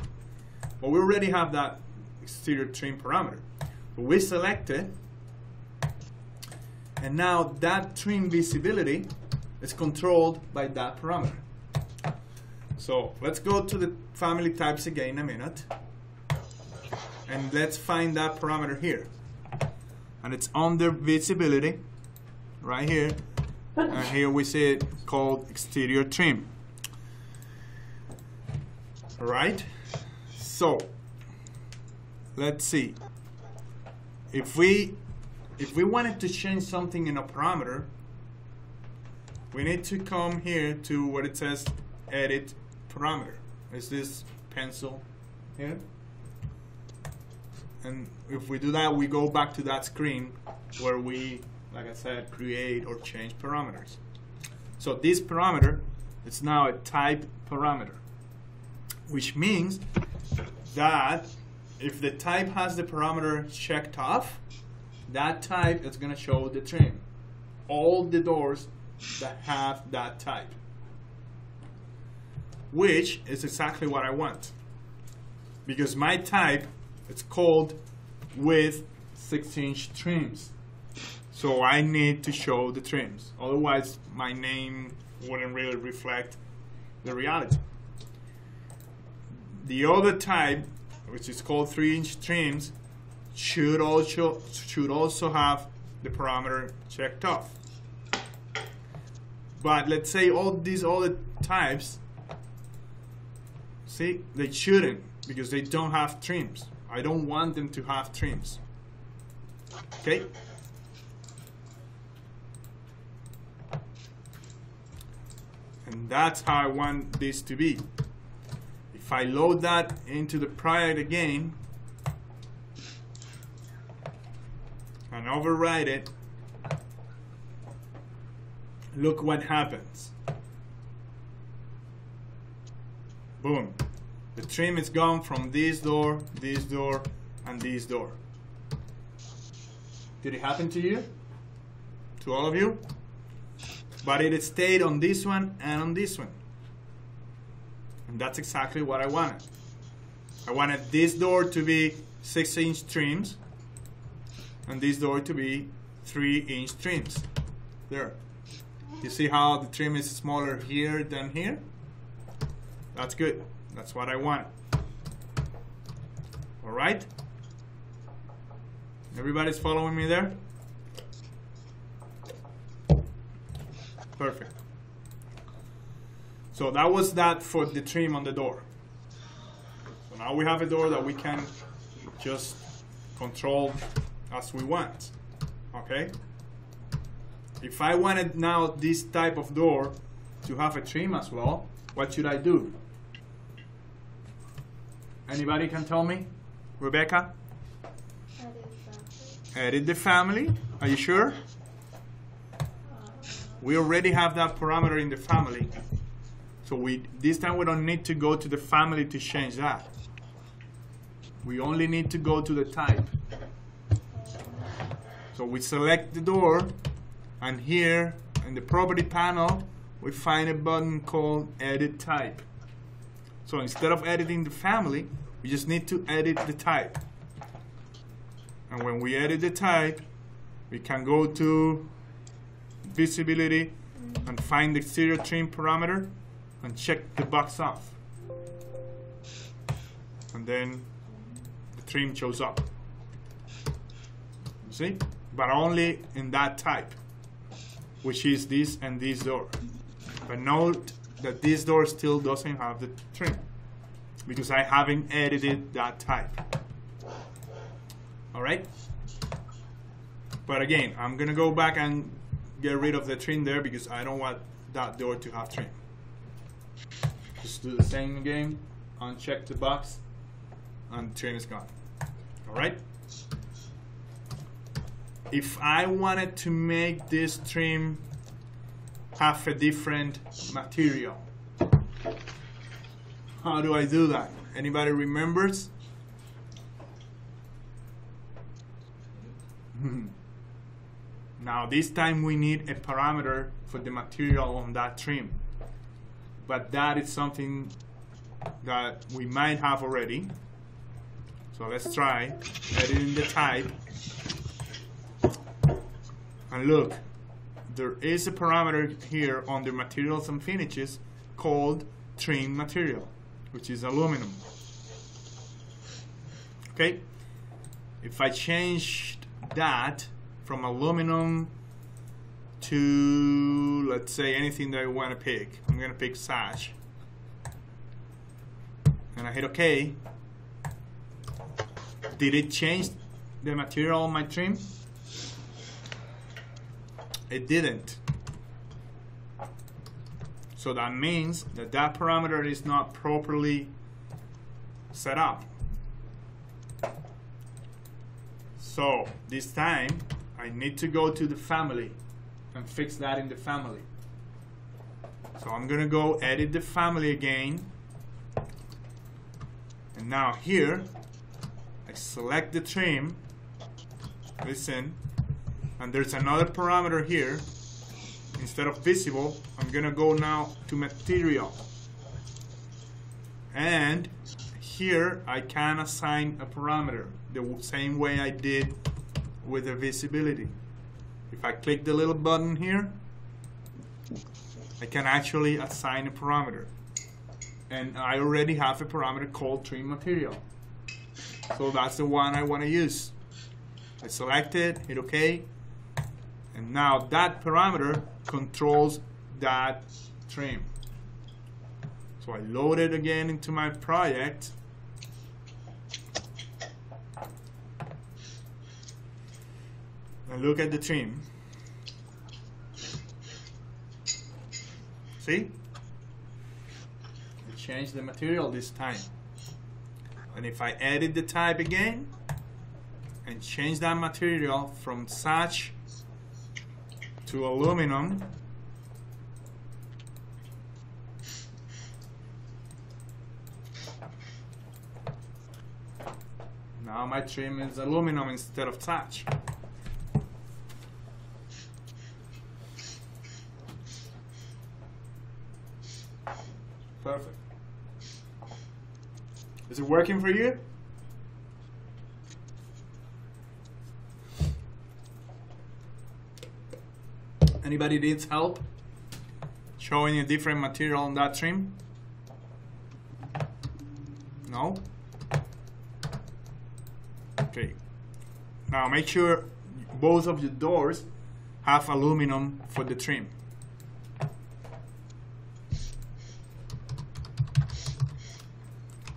Speaker 1: But we already have that exterior trim parameter. But we select it, and now that trim visibility is controlled by that parameter. So let's go to the family types again in a minute, and let's find that parameter here. And it's under visibility, right here. And here we see it called exterior trim. Alright, so let's see. If we wanted to change something in a parameter, we need to come here to what it says edit parameter. Is this pencil here? And if we do that, we go back to that screen where we, like I said, create or change parameters. So this parameter is now a type parameter, which means that if the type has the parameter checked off, that type is going to show the trim. All the doors that have that type, which is exactly what I want. Because my type is called with 6-inch trims. So I need to show the trims. Otherwise, my name wouldn't really reflect the reality. The other type, which is called 3-inch trims, should also have the parameter checked off. But let's say all these other types, see, they shouldn't, because they don't have trims. I don't want them to have trims. Okay? And that's how I want this to be. If I load that into the project again and override it, look what happens. Boom. The trim is gone from this door, and this door. Did it happen to you? To all of you? But it stayed on this one and on this one. And that's exactly what I wanted. I wanted this door to be 6-inch trims and this door to be 3-inch trims. There. You see how the trim is smaller here than here? That's good. That's what I want. Alright? Everybody's following me there? Perfect. So that was that for the trim on the door. So now we have a door that we can just control as we want. Okay? If I wanted now this type of door to have a trim as well, what should I do? Anybody can tell me? Rebecca? Edit the family. Are you sure? We already have that parameter in the family. So this time we don't need to go to the family to change that. We only need to go to the type. So we select the door, and here in the property panel we find a button called edit type. So instead of editing the family, we just need to edit the type. And when we edit the type, we can go to visibility and find the exterior trim parameter and check the box off. And then the trim shows up. You see? but only in that type, which is this and this door. But note that this door still doesn't have the trim because I haven't edited that type. Alright? But again, I'm gonna go back and get rid of the trim there because I don't want that door to have trim. Just do the same again, uncheck the box, and trim is gone. Alright? If I wanted to make this trim have a different material, how do I do that? Anybody remembers? Now this time we need a parameter for the material on that trim, but that is something that we might have already. So let's try editing the type, and look, there is a parameter here under materials and finishes called trim material, which is aluminum. Okay, if I changed that from aluminum to, let's say, anything that I want to pick, I'm going to pick sash, and I hit OK, did it change the material on my trim? It didn't. So that means that that parameter is not properly set up. So this time I need to go to the family and fix that in the family. So I'm gonna go edit the family again, and now here I select the trim, listen, and there's another parameter here. Instead of visible, I'm gonna go now to material, and here I can assign a parameter the same way I did with the visibility. If I click the little button here, I can actually assign a parameter, and I already have a parameter called trim material, so that's the one I want to use. I select it, hit OK, and now that parameter controls that trim. So I load it again into my project, and look at the trim. See? I changed the material this time. And if I edit the type again and change that material from such to aluminum, now my trim is aluminum instead of such. Perfect. Is it working for you? Anybody needs help showing a different material on that trim? No? Okay. Now make sure both of your doors have aluminum for the trim.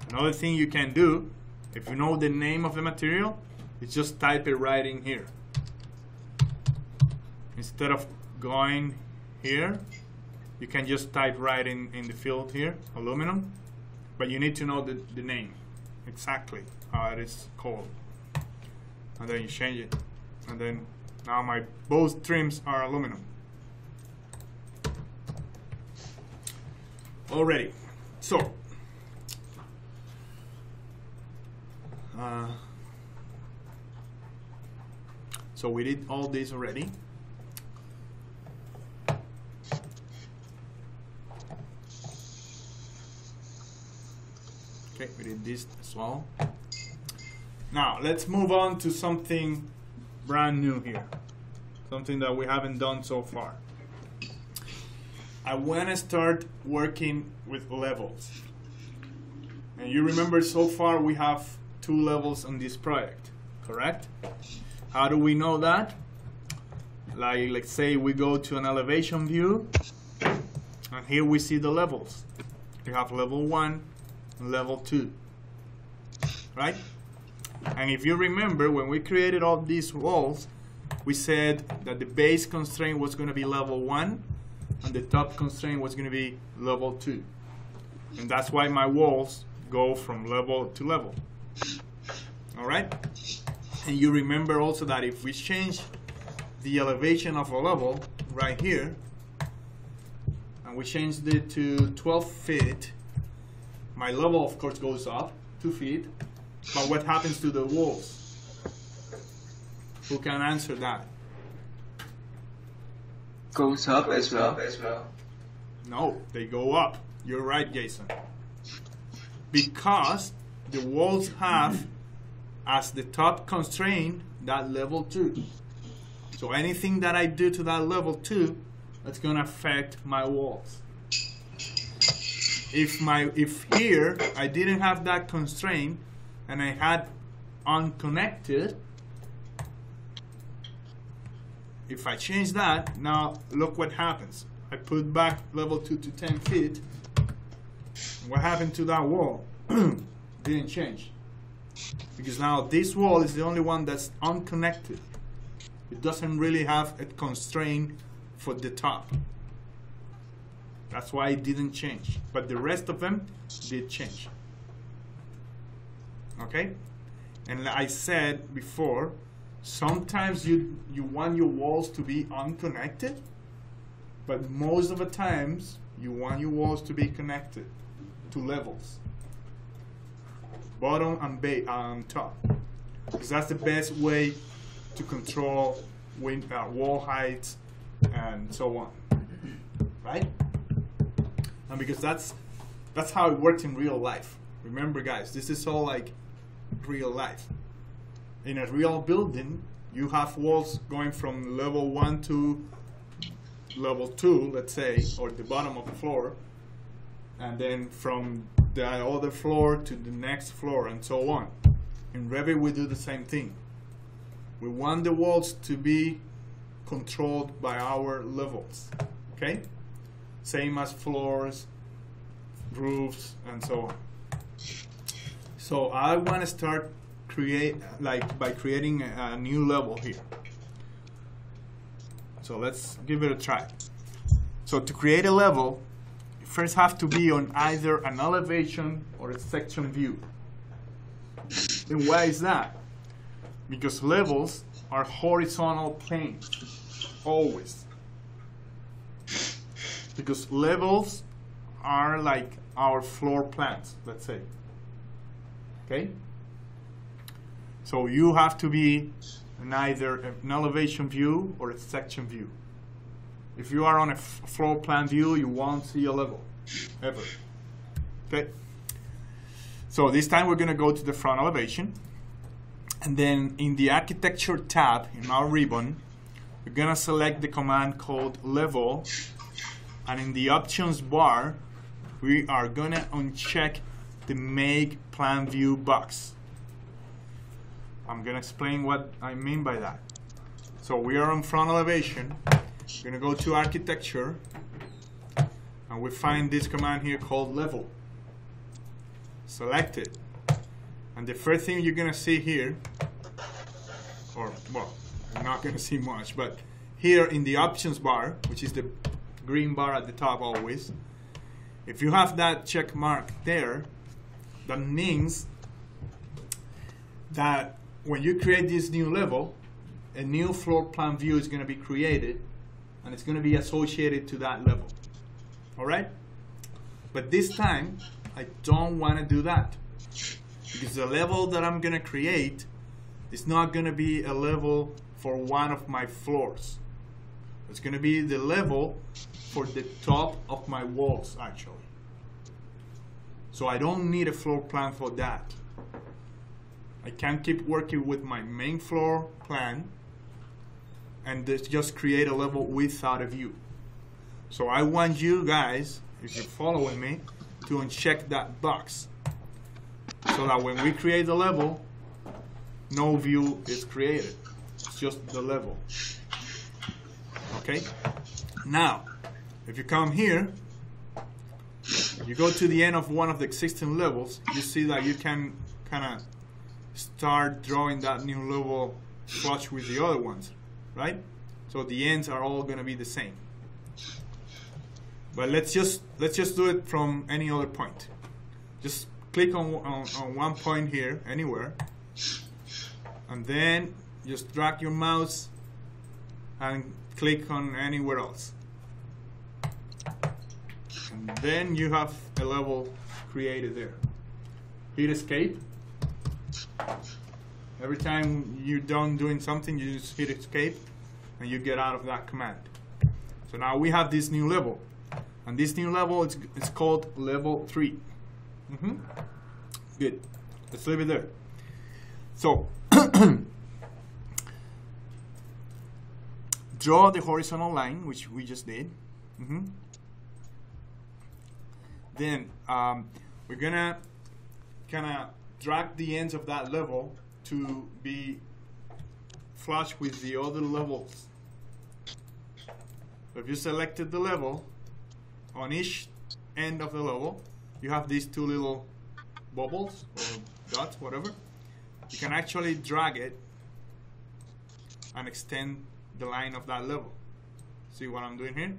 Speaker 1: Another thing you can do, if you know the name of the material, is just type it right in here. Instead of going here, you can just type right in the field here, aluminum, but you need to know the name, exactly how it is called. And then you change it. And then now my both trims are aluminum. Already. So we did all this already. Okay, we did this as well. Now let's move on to something brand new here, something that we haven't done so far. I want to start working with levels. And you remember so far we have 2 levels on this project, correct? How do we know that? Like, let's say we go to an elevation view, and here we see the levels. We have level 1 and level 2, right? And if you remember, when we created all these walls, we said that the base constraint was going to be level 1 and the top constraint was going to be level 2. And that's why my walls go from level to level. All right? And you remember also that if we change the elevation of a level right here, and we changed it to 12 feet, my level of course goes up 2 feet, but what happens to the walls? Who can answer that?
Speaker 3: Goes up as well.
Speaker 1: No, they go up. You're right, Jason. Because the walls have as the top constraint that level 2. So anything that I do to that level 2, that's going to affect my walls. If here I didn't have that constraint and I had unconnected, if I change that, now look what happens. I put back level 2 to 10 feet. What happened to that wall? Didn't change. Because now this wall is the only one that's unconnected. It doesn't really have a constraint for the top. That's why it didn't change. But the rest of them did change. Okay? And I said before, sometimes you want your walls to be unconnected, but most of the times you want your walls to be connected to levels, bottom and top, because that's the best way to control wall heights and so on, right? And because that's how it works in real life. Remember, guys, this is all like real life. In a real building, you have walls going from level 1 to level 2, let's say, or the bottom of the floor, and then from the other floor to the next floor, and so on. In Revit, we do the same thing. We want the walls to be controlled by our levels, okay? Same as floors, roofs, and so on. So I want to start by creating a new level here. So let's give it a try. So to create a level, you first have to be on either an elevation or a section view. Then why is that? Because levels are horizontal planes, always. Because levels are like our floor plans, let's say. Okay? So you have to be in either an elevation view or a section view. If you are on a floor plan view, you won't see a level, ever. Okay? So this time we're going to go to the front elevation. And then in the Architecture tab in our ribbon, we're going to select the command called Level. And in the Options bar, we are going to uncheck the Make Plan View box. I'm going to explain what I mean by that. So we are on front elevation. We're going to go to Architecture, and we find this command here called Level. Select it. And the first thing you're going to see here, or, well, I'm not going to see much, but here in the Options bar, which is the green bar at the top always, if you have that check mark there, that means that when you create this new level, a new floor plan view is going to be created, and it's going to be associated to that level. All right? But this time, I don't want to do that, because the level that I'm going to create is not going to be a level for one of my floors. It's going to be the level for the top of my walls, actually. So I don't need a floor plan for that. I can keep working with my main floor plan and just create a level without a view. So I want you guys, if you're following me, to uncheck that box, so that when we create the level, no view is created. It's just the level. Okay? Now, if you come here, you go to the end of one of the existing levels, you see that you can kind of start drawing that new level flush with the other ones, right? So the ends are all going to be the same. But let's just do it from any other point. Just click on one point here, anywhere, and then just drag your mouse and click on anywhere else. And then you have a level created there. Hit escape. Every time you're done doing something, you just hit escape and you get out of that command. So now we have this new level. And this new level is called level 3. Good. Let's leave it there. So draw the horizontal line, which we just did. Then we're gonna kind of drag the ends of that level to be flush with the other levels. So if you selected the level, on each end of the level, you have these two little bubbles or dots, whatever. You can actually drag it and extend the line of that level. See what I'm doing here?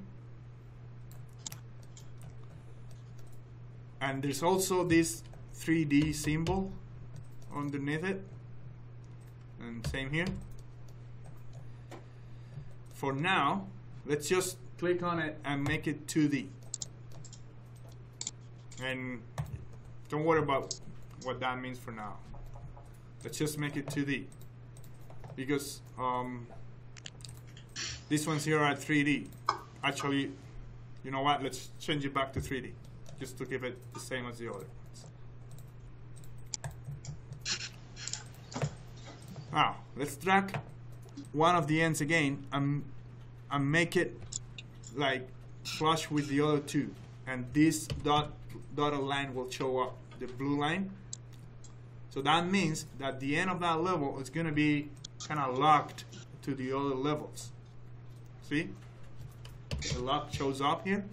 Speaker 1: And there's also this 3D symbol underneath it, and same here. For now, let's just click on it and make it 2D. And don't worry about what that means for now. Let's just make it 2D, because these ones here are 3D. Actually, you know what? Let's change it back to 3D, just to keep it the same as the other ones. Now, let's drag one of the ends again and make it like flush with the other two. And this dotted line will show up, the blue line. So that means that the end of that level is going to be kind of locked to the other levels. See? The lock shows up here.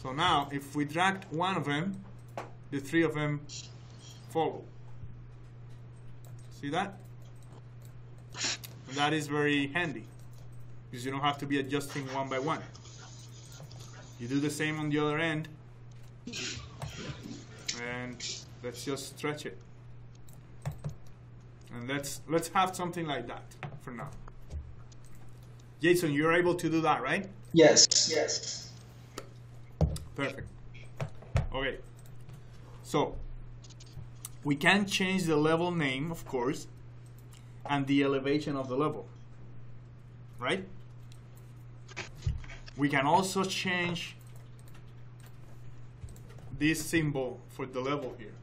Speaker 1: So now, if we drag one of them, the three of them follow. See that? And that is very handy, because you don't have to be adjusting one by one. You do the same on the other end, and let's just stretch it. And let's have something like that for now. Jason, you're able to do that, right?
Speaker 3: Yes. Yes.
Speaker 1: Perfect. Okay. So we can change the level name, of course, and the elevation of the level, right? We can also change this symbol for the level here.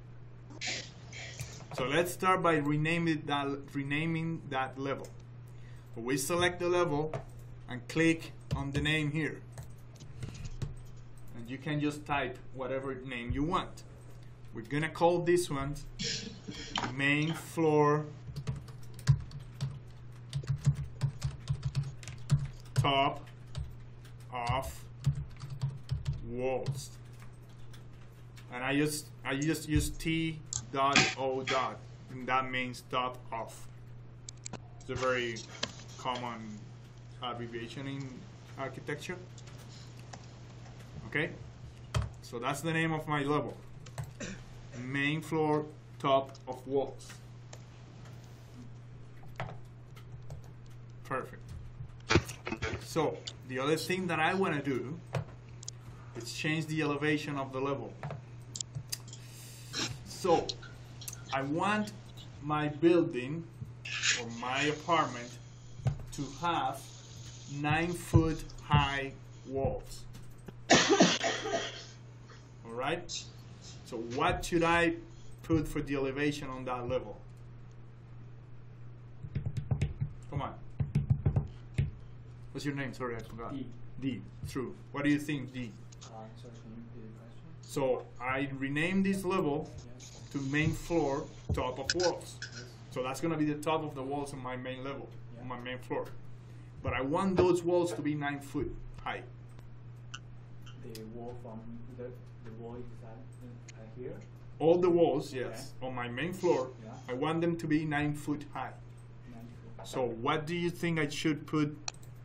Speaker 1: So let's start by renaming that level. We select the level and click on the name here. And you can just type whatever name you want. We're gonna call this one main floor top of walls. And I just use T.O. and that means top of. It's a very common abbreviation in architecture. Okay, so that's the name of my level. Main floor top of walls. Perfect. So the other thing that I want to do is change the elevation of the level. So I want my building or my apartment to have 9-foot high walls. All right. So what should I put for the elevation on that level? Come on. What's your name? Sorry, I forgot.
Speaker 4: D.
Speaker 1: D. True. What do you think, D?
Speaker 4: Sorry, can you repeat the question?
Speaker 1: So I renamed this level
Speaker 4: Yes.
Speaker 1: to main floor top of walls.
Speaker 4: Yes.
Speaker 1: So that's going to be the top of the walls on my main level,
Speaker 4: Yeah.
Speaker 1: on my main floor. but I want those walls to be 9 foot high.
Speaker 4: The wall from the wall is here.
Speaker 1: All the walls, yes, on my main floor,
Speaker 4: Yeah.
Speaker 1: I want them to be 9 foot high.
Speaker 4: 9 foot.
Speaker 1: So what do you think I should put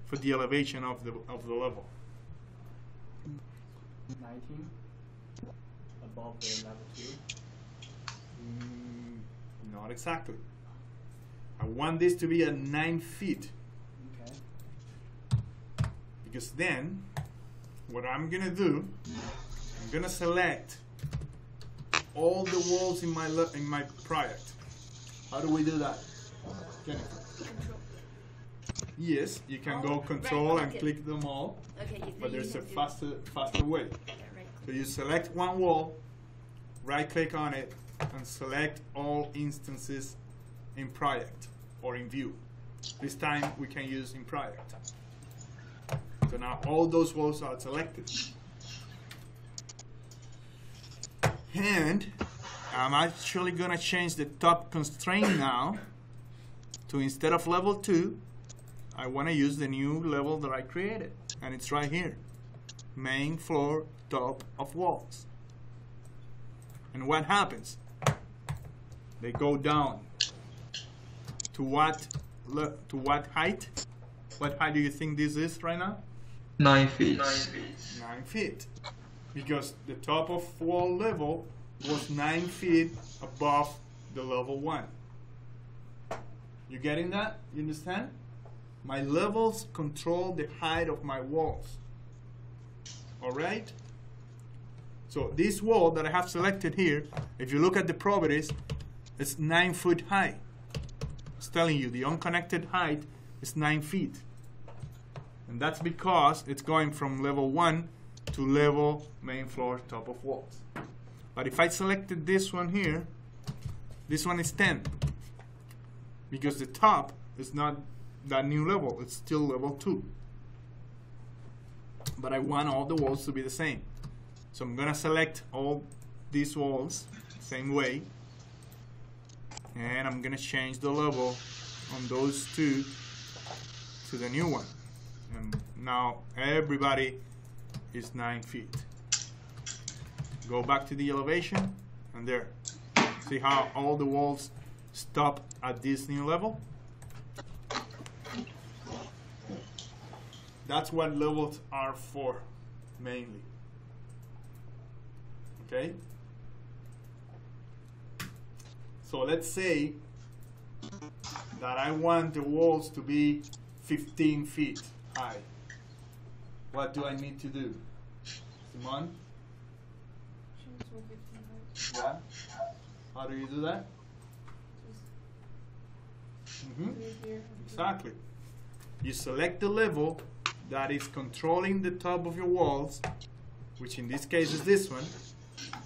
Speaker 1: for the elevation of the level?
Speaker 4: 19 above the level 2.
Speaker 1: Not exactly. I want this to be at 9 feet,
Speaker 4: Okay.
Speaker 1: because then what I'm gonna do, I'm gonna select all the walls in my project. How do we do that, Jennifer?
Speaker 2: Control.
Speaker 1: Yes, you can go
Speaker 2: Oh,
Speaker 1: control
Speaker 2: right,
Speaker 1: and
Speaker 2: okay.
Speaker 1: click them all,
Speaker 2: Okay,
Speaker 1: but there's a
Speaker 2: can do-
Speaker 1: faster way.
Speaker 2: Yeah, right.
Speaker 1: So you select one wall, right click on it, and select all instances in project or in view. This time we can use in project. So now all those walls are selected. And I'm actually gonna change the top constraint now to, instead of level 2, I wanna use the new level that I created. And it's right here. Main floor top of walls. And what happens? They go down to what height? What height do you think this is right now?
Speaker 3: 9 feet.
Speaker 1: 9 feet. Because the top of wall level was 9 feet above the level 1. You getting that? You understand? My levels control the height of my walls. Alright? So this wall that I have selected here, if you look at the properties, it's 9 foot high. It's telling you the unconnected height is 9 feet. And that's because it's going from level 1 to level main floor top of walls. But if I selected this one here, this one is 10. Because the top is not that new level, it's still level 2. But I want all the walls to be the same. So I'm gonna select all these walls, same way. And I'm gonna change the level on those two to the new one. And now everybody is 9 feet. Go back to the elevation, and there. See how all the walls stop at this new level? That's what levels are for, mainly. Okay? So let's say that I want the walls to be 15 feet high. What do I need to do? Simon? Yeah? How do you do that? Exactly. You select the level that is controlling the top of your walls, which in this case is this one,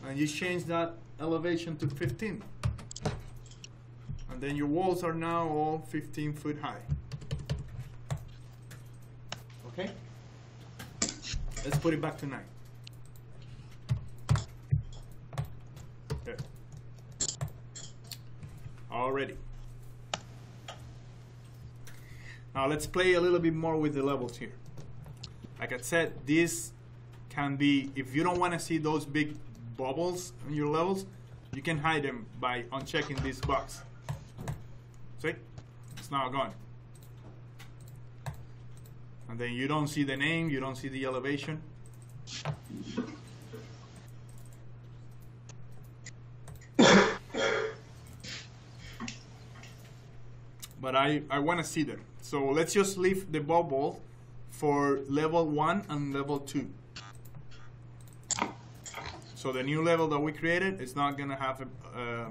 Speaker 1: and you change that elevation to 15. And then your walls are now all 15 foot high. Okay? Let's put it back to 9. There. Already. Now let's play a little bit more with the levels here. Like I said, this can be, if you don't want to see those big bubbles on your levels, you can hide them by unchecking this box. See? It's now gone. And then you don't see the name, you don't see the elevation. But I want to see them. So let's just leave the bubble for level 1 and level 2. So the new level that we created is not going to have a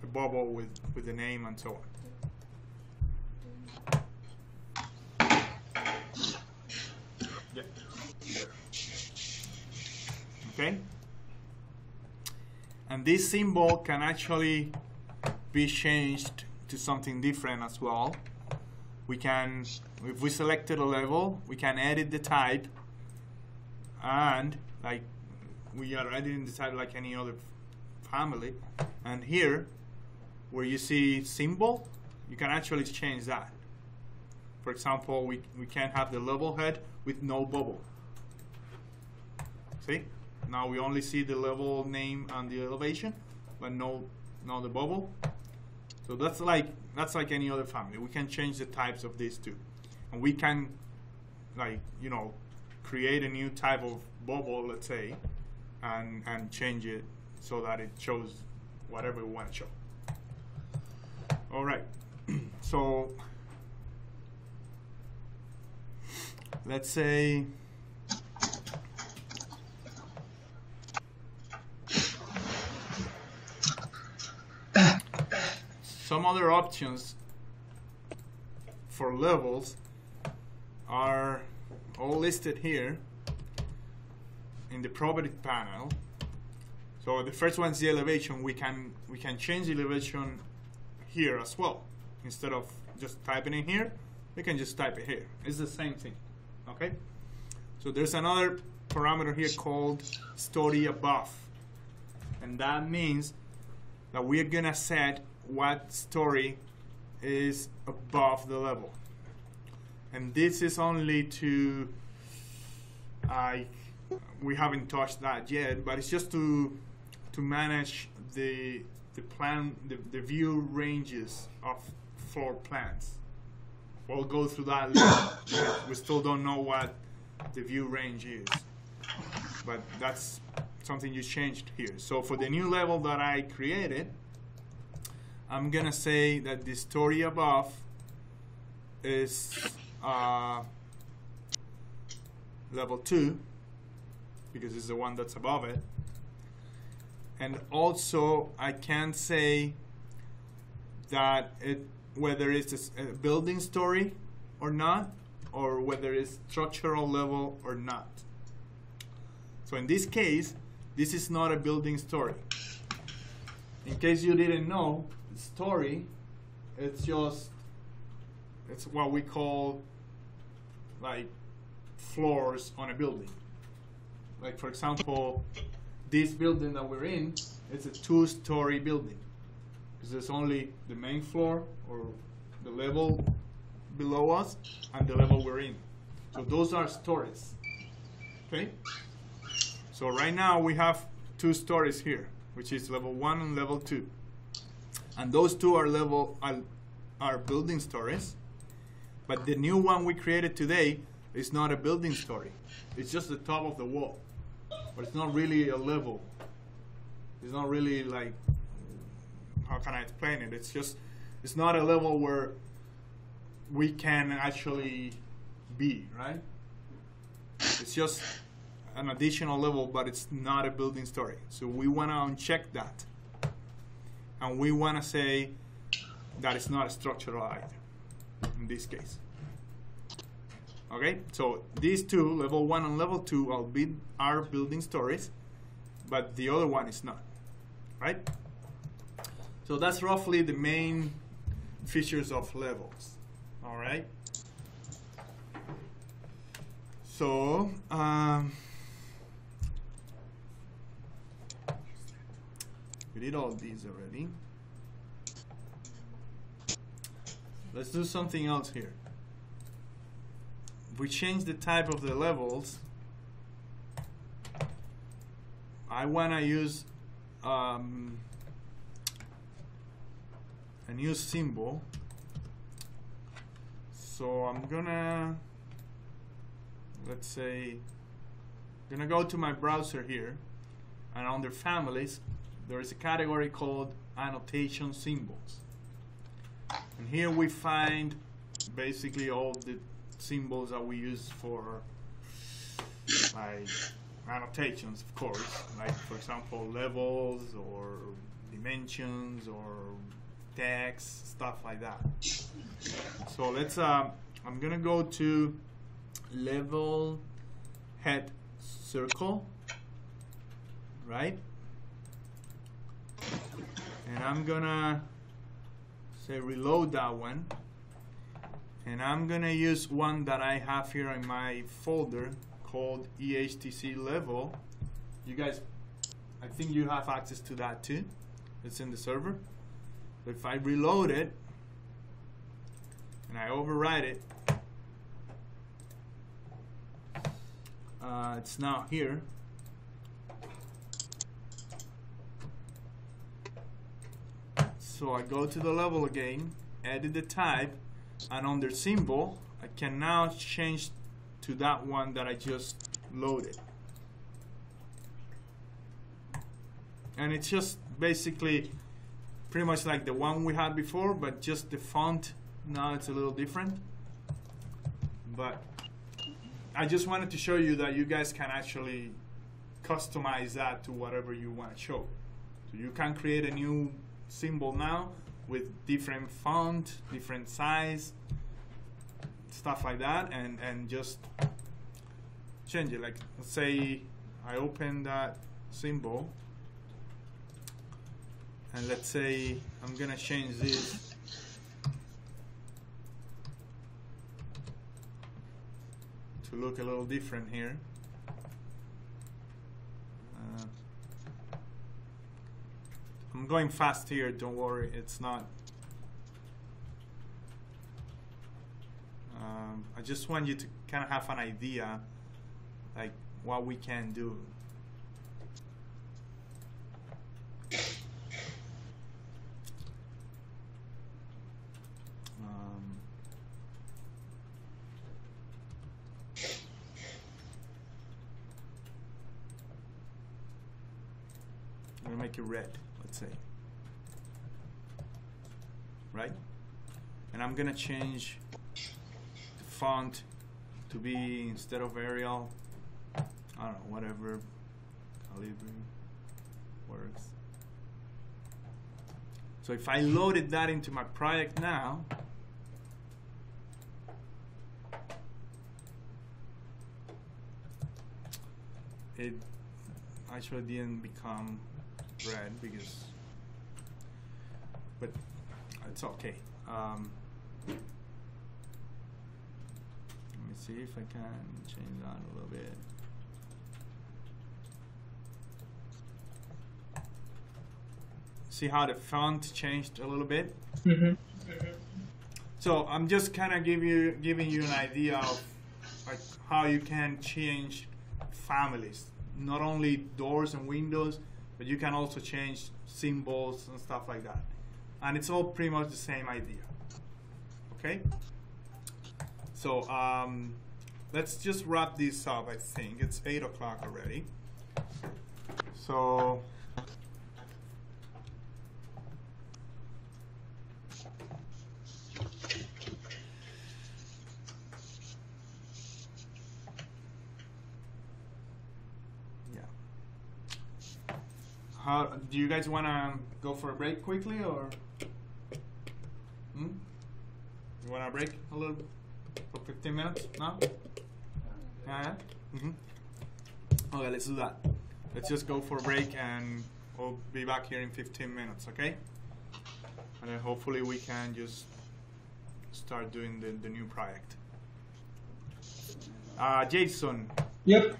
Speaker 1: bubble with the name and so on. Yeah. Okay? And this symbol can actually be changed to something different as well. We can, if we selected a level, we can edit the type, and like we are editing the type like any other family. And here, where you see symbol, you can actually change that. For example, we can have the level head with no bubble. See? Now we only see the level name and the elevation, but no the bubble. So that's like any other family. We can change the types of these two, and we can, like, you know, create a new type of bubble, let's say, and change it so that it shows whatever we want to show. All right. So let's say some other options for levels are all listed here in the property panel. So the first one is the elevation. We can change the elevation here as well. Instead of just typing it here, we can just type it here. It's the same thing. Okay? So there's another parameter here called story above. And that means that we're gonna set what story is above the level. And this is only to, we haven't touched that yet, but it's just to manage the view ranges of floor plans. We'll go through that later. We still don't know what the view range is, but that's something you changed here. So for the new level that I created, I'm gonna say that the story above is level 2, because it's the one that's above it. And also I can say that whether it's a building story or not, or whether it's structural level or not. So in this case, this is not a building story. In case you didn't know, story, it's what we call like floors on a building. Like, for example, this building that we're in, it's a 2-story building, because there's only the main floor, or the level below us, and the level we're in. So those are stories. Okay? So right now we have 2 stories here, which is level 1 and level 2. And those two are building stories. But the new one we created today is not a building story. It's just the top of the wall. But it's not really a level. It's not really, like, how can I explain it? It's not a level where we can actually be, right? It's just an additional level, but it's not a building story. So we want to uncheck that. And we want to say that it's not structural either, in this case. Okay, so these two, level 1 and level 2, are building stories, but the other one is not, right? So that's roughly the main features of levels, all right? So, we did all these already. Let's do something else here. If we change the type of the levels, I want to use a new symbol. So I'm gonna, let's say, gonna go to my browser here, and under families there is a category called Annotation Symbols. And here we find basically all the symbols that we use for, like, annotations, of course, like, for example, levels or dimensions or text, stuff like that. So let's I'm gonna go to level head circle, right? And I'm gonna say reload that one, and I'm gonna use one that I have here in my folder called EHTC level. You guys, I think you have access to that too. It's in the server. But if I reload it and I override it, It's now here. So I go to the level again, edit the type, and under symbol, I can now change to that one that I just loaded. And it's just basically pretty much like the one we had before, but just the font now it's a little different. But I just wanted to show you that you guys can actually customize that to whatever you want to show. So you can create a new symbol now with different font, different size, stuff like that, and just change it. Like, let's say I open that symbol, and let's say I'm gonna change this to look a little different here. I'm going fast here, don't worry, it's not. I just want you to kind of have an idea like what we can do. I'm gonna make it red, let's say, right? And I'm gonna change the font to be, instead of Arial, I don't know, whatever, Calibri works. So if I loaded that into my project now, it actually didn't become red because, but it's okay. Let me see if I can change that a little bit. See how the font changed a little bit?
Speaker 3: Mm-hmm.
Speaker 1: So I'm just kind of giving you an idea of like how you can change families, not only doors and windows, but you can also change symbols and stuff like that. And it's all pretty much the same idea. Okay? So let's just wrap this up, I think. It's 8 o'clock already. So how do you guys want to go for a break quickly, or you want to break a little for 15 minutes now? Yeah. Okay, let's do that. Let's just go for a break, and we'll be back here in 15 minutes. Okay? And then hopefully we can just start doing the new project. Jason.
Speaker 3: Yep.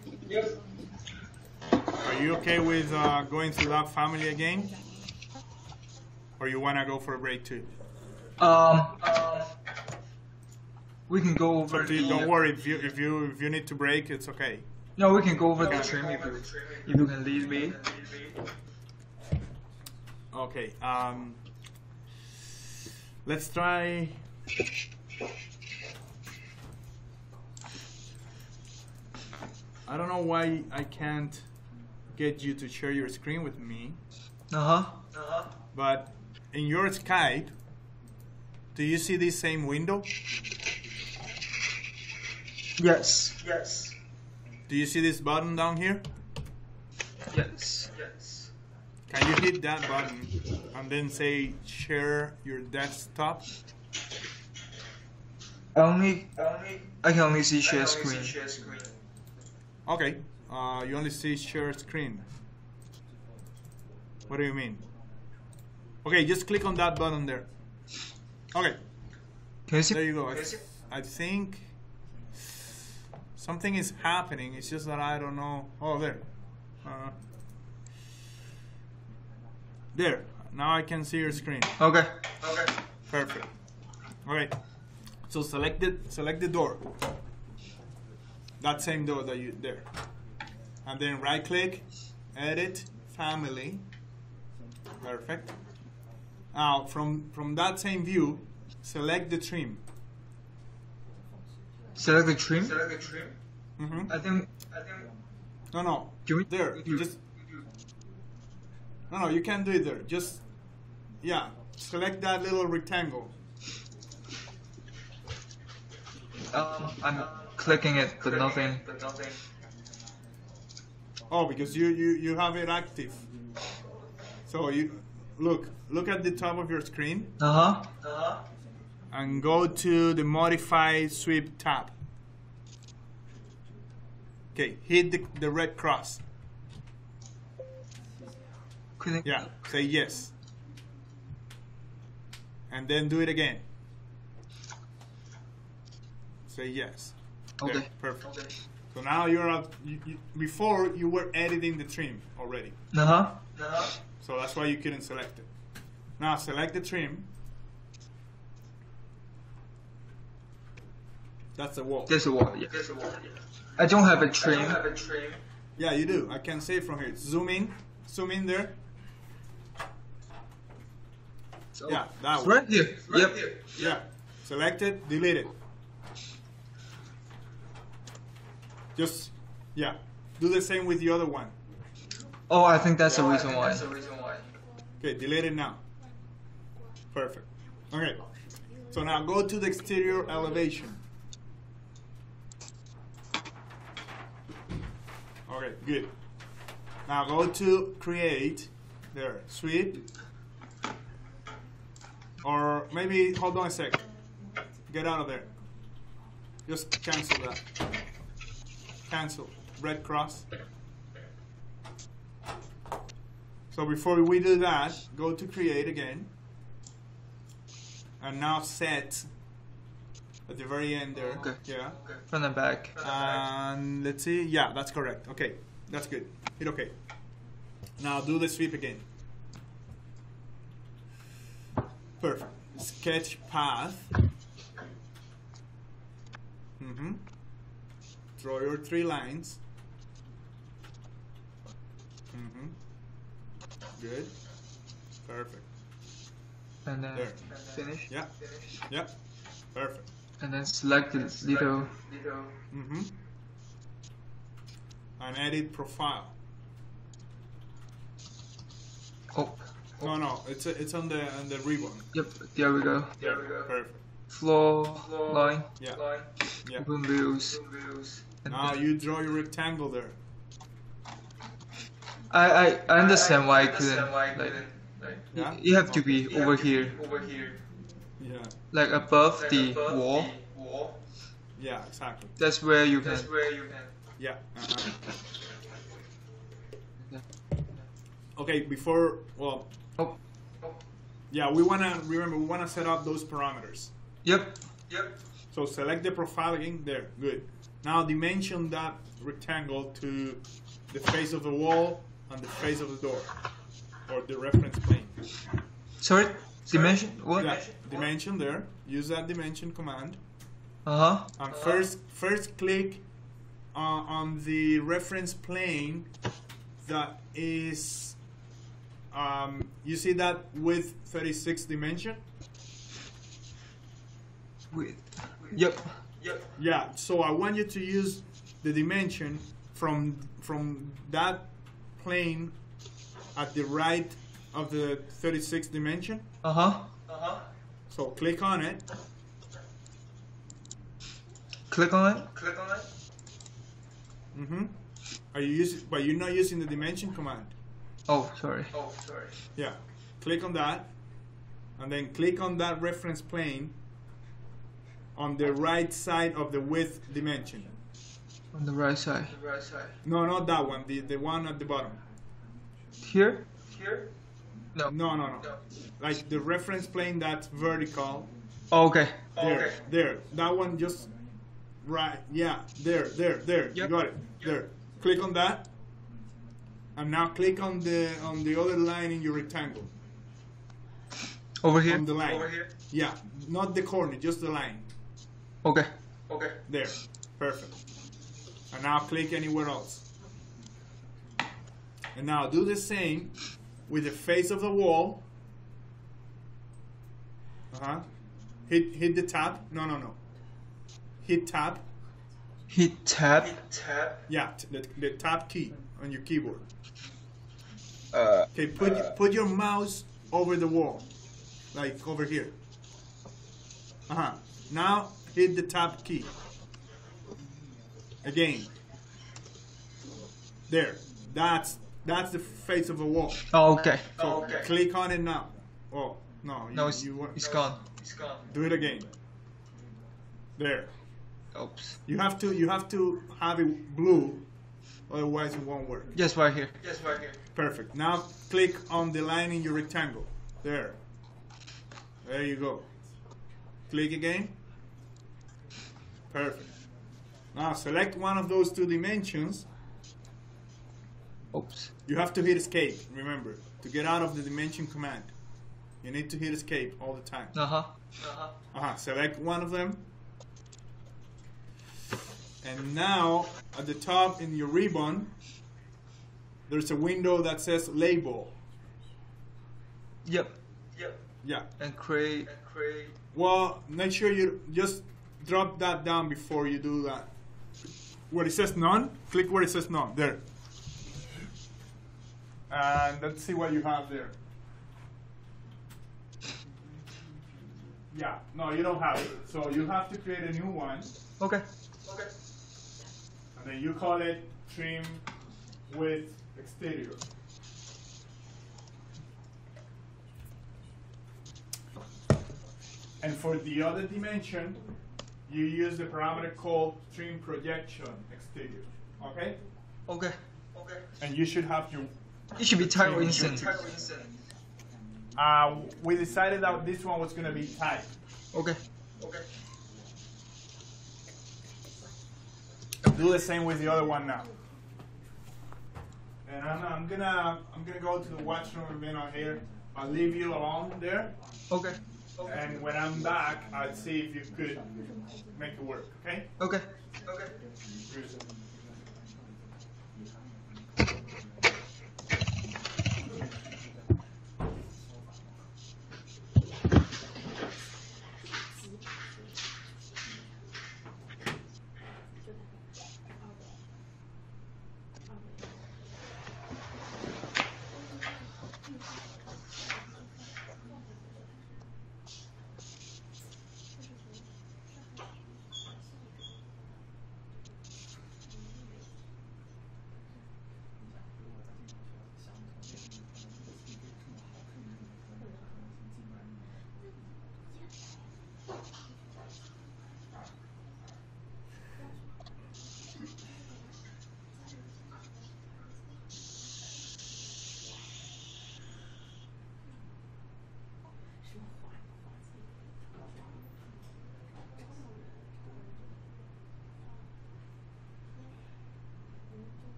Speaker 1: Are you okay with going through that family again, or you wanna go for a break too?
Speaker 3: We can go over.
Speaker 1: Don't worry, if you need to break, it's okay.
Speaker 3: No, we can go over the trim if you can lead me.
Speaker 1: Okay. Let's try. I don't know why I can't get you to share your screen with me. But in your Skype, do you see this same window?
Speaker 3: Yes.
Speaker 1: Do you see this button down here?
Speaker 3: Yes.
Speaker 1: Can you hit that button and then say share your desktop?
Speaker 3: I can only see share screen.
Speaker 1: Okay. You only see share screen. What do you mean? Okay, just click on that button there. Okay.
Speaker 3: Can you see?
Speaker 1: There you go. I think something is happening. It's just that I don't know. Oh, there. There. Now I can see your screen.
Speaker 3: Okay.
Speaker 1: Perfect. All right. So select the door. that same door that you there, and then right click, edit, family. Perfect. Now from that same view, select the trim.
Speaker 3: Select the trim.
Speaker 1: Mm-hmm.
Speaker 3: I think.
Speaker 1: No.
Speaker 3: Do we-
Speaker 1: There.
Speaker 3: we do-
Speaker 1: Just. No, you can't do it there. Just. Yeah. Select that little rectangle.
Speaker 3: I'm clicking it, but nothing.
Speaker 1: Oh, because you have it active. So you look at the top of your screen and go to the modify sweep tab. Okay, hit the red cross.
Speaker 3: Click.
Speaker 1: Yeah, say yes. And then do it again. Say yes.
Speaker 3: Okay.
Speaker 1: There, perfect. So now you're before you were editing the trim already. So that's why you couldn't select it. Now select the trim. That's the wall.
Speaker 3: There's a wall. Yeah. I don't have a trim.
Speaker 1: Yeah, you do. I can say it from here. Zoom in there.
Speaker 3: So,
Speaker 1: Yeah, that
Speaker 3: it's
Speaker 1: one.
Speaker 3: right here. Yep.
Speaker 1: Yeah. Select it, delete it. Just, yeah. Do the same with the other one.
Speaker 3: Oh, I think that's the reason why.
Speaker 1: Okay, delete it now. Perfect. Okay. So now go to the exterior elevation. Okay, good. Now go to create. There, sweep. Or maybe, hold on a sec. Get out of there. Just cancel that. Cancel. Red cross. So before we do that, go to create again. And now set at the very end there.
Speaker 3: Okay.
Speaker 1: Yeah.
Speaker 3: Front and back.
Speaker 1: And let's see. Yeah, that's correct. Okay. That's good. Hit OK. Now do the sweep again. Perfect. Sketch path. Draw your 3 lines. Good. Perfect.
Speaker 3: And then
Speaker 1: There.
Speaker 3: finish.
Speaker 1: Yeah. Yeah. Perfect.
Speaker 3: And then select the little.
Speaker 1: And edit profile.
Speaker 3: Oh.
Speaker 1: No. It's on the ribbon.
Speaker 3: Yep. There we go.
Speaker 1: Yeah. Perfect.
Speaker 3: Floor line.
Speaker 1: Yeah. Yeah.
Speaker 3: Open views. And
Speaker 1: Now you draw your rectangle there.
Speaker 3: I understand why I couldn't. Like,
Speaker 1: Yeah.
Speaker 3: you have to be over here,
Speaker 1: Yeah.
Speaker 3: like above the wall.
Speaker 1: Yeah. Exactly.
Speaker 3: That's where you can.
Speaker 1: Yeah. Okay. Before
Speaker 3: Oh.
Speaker 1: yeah, we wanna set up those parameters.
Speaker 3: Yep.
Speaker 1: So select the profile again. There. Good. Now dimension that rectangle to the face of the wall and the face of the door, or the reference plane.
Speaker 3: Sorry. Dimension. What?
Speaker 1: Yeah. Dimension there. Use that dimension command. And first click on the reference plane that is. You see that with 36 dimension?
Speaker 3: Wait. Yep.
Speaker 1: Yeah, so I want you to use the dimension from that plane at the right of the 36 dimension. So click on it.
Speaker 3: Click on it.
Speaker 1: But you're not using the dimension command.
Speaker 3: Oh, sorry.
Speaker 1: Yeah. Click on that, and then click on that reference plane on the right side of the width dimension.
Speaker 3: On the right side.
Speaker 1: No, not that one. The one at the bottom.
Speaker 3: Here? No.
Speaker 1: No. Like the reference plane that's vertical.
Speaker 3: Oh, okay.
Speaker 1: There. That one just right. Yeah. There. You
Speaker 3: Yep.
Speaker 1: got it. There. Click on that. And now click on the other line in your rectangle.
Speaker 3: Over here?
Speaker 1: On the line. Yeah. Not the corner, just the line.
Speaker 3: Okay.
Speaker 1: There. Perfect. And now click anywhere else. And now do the same with the face of the wall. Hit the tab. No. Hit tab.
Speaker 3: Hit tab.
Speaker 1: Yeah, the tab key on your keyboard.
Speaker 3: Uh,
Speaker 1: Okay, put your mouse over the wall, like over here. Now hit the tab key. Again. There. That's the face of a wall.
Speaker 3: oh, okay.
Speaker 1: So click on it now. Oh no,
Speaker 3: No, it's gone.
Speaker 1: Do it again. There.
Speaker 3: Oops.
Speaker 1: You have to have it blue, otherwise it won't work.
Speaker 3: Yes, right here.
Speaker 1: Perfect. Now click on the line in your rectangle. There. There you go. Click again. Perfect. Now select one of those two dimensions.
Speaker 3: Oops.
Speaker 1: You have to hit escape, remember, to get out of the dimension command. You need to hit escape all the time. Select one of them. And now, at the top in your ribbon, there's a window that says label.
Speaker 3: Yep.
Speaker 1: Yeah.
Speaker 3: And create.
Speaker 1: Well, make sure you just drop that down before you do that. Where it says none, click where it says none. There. And let's see what you have there. Yeah, no, you don't have it. So you have to create a new one.
Speaker 3: Okay.
Speaker 1: And then you call it trim with exterior. And for the other dimension, you use the parameter called trim projection exterior. Okay?
Speaker 3: Okay.
Speaker 1: And you should have your.
Speaker 3: It should be title instant.
Speaker 1: We decided that this one was going to be type.
Speaker 3: Okay.
Speaker 1: Do the same with the other one now. And I'm gonna go to the watchroom event on here. I'll leave you alone there.
Speaker 3: Okay.
Speaker 1: And when I'm back, I'll see if you could make it work. Okay?
Speaker 3: Okay.
Speaker 1: Good.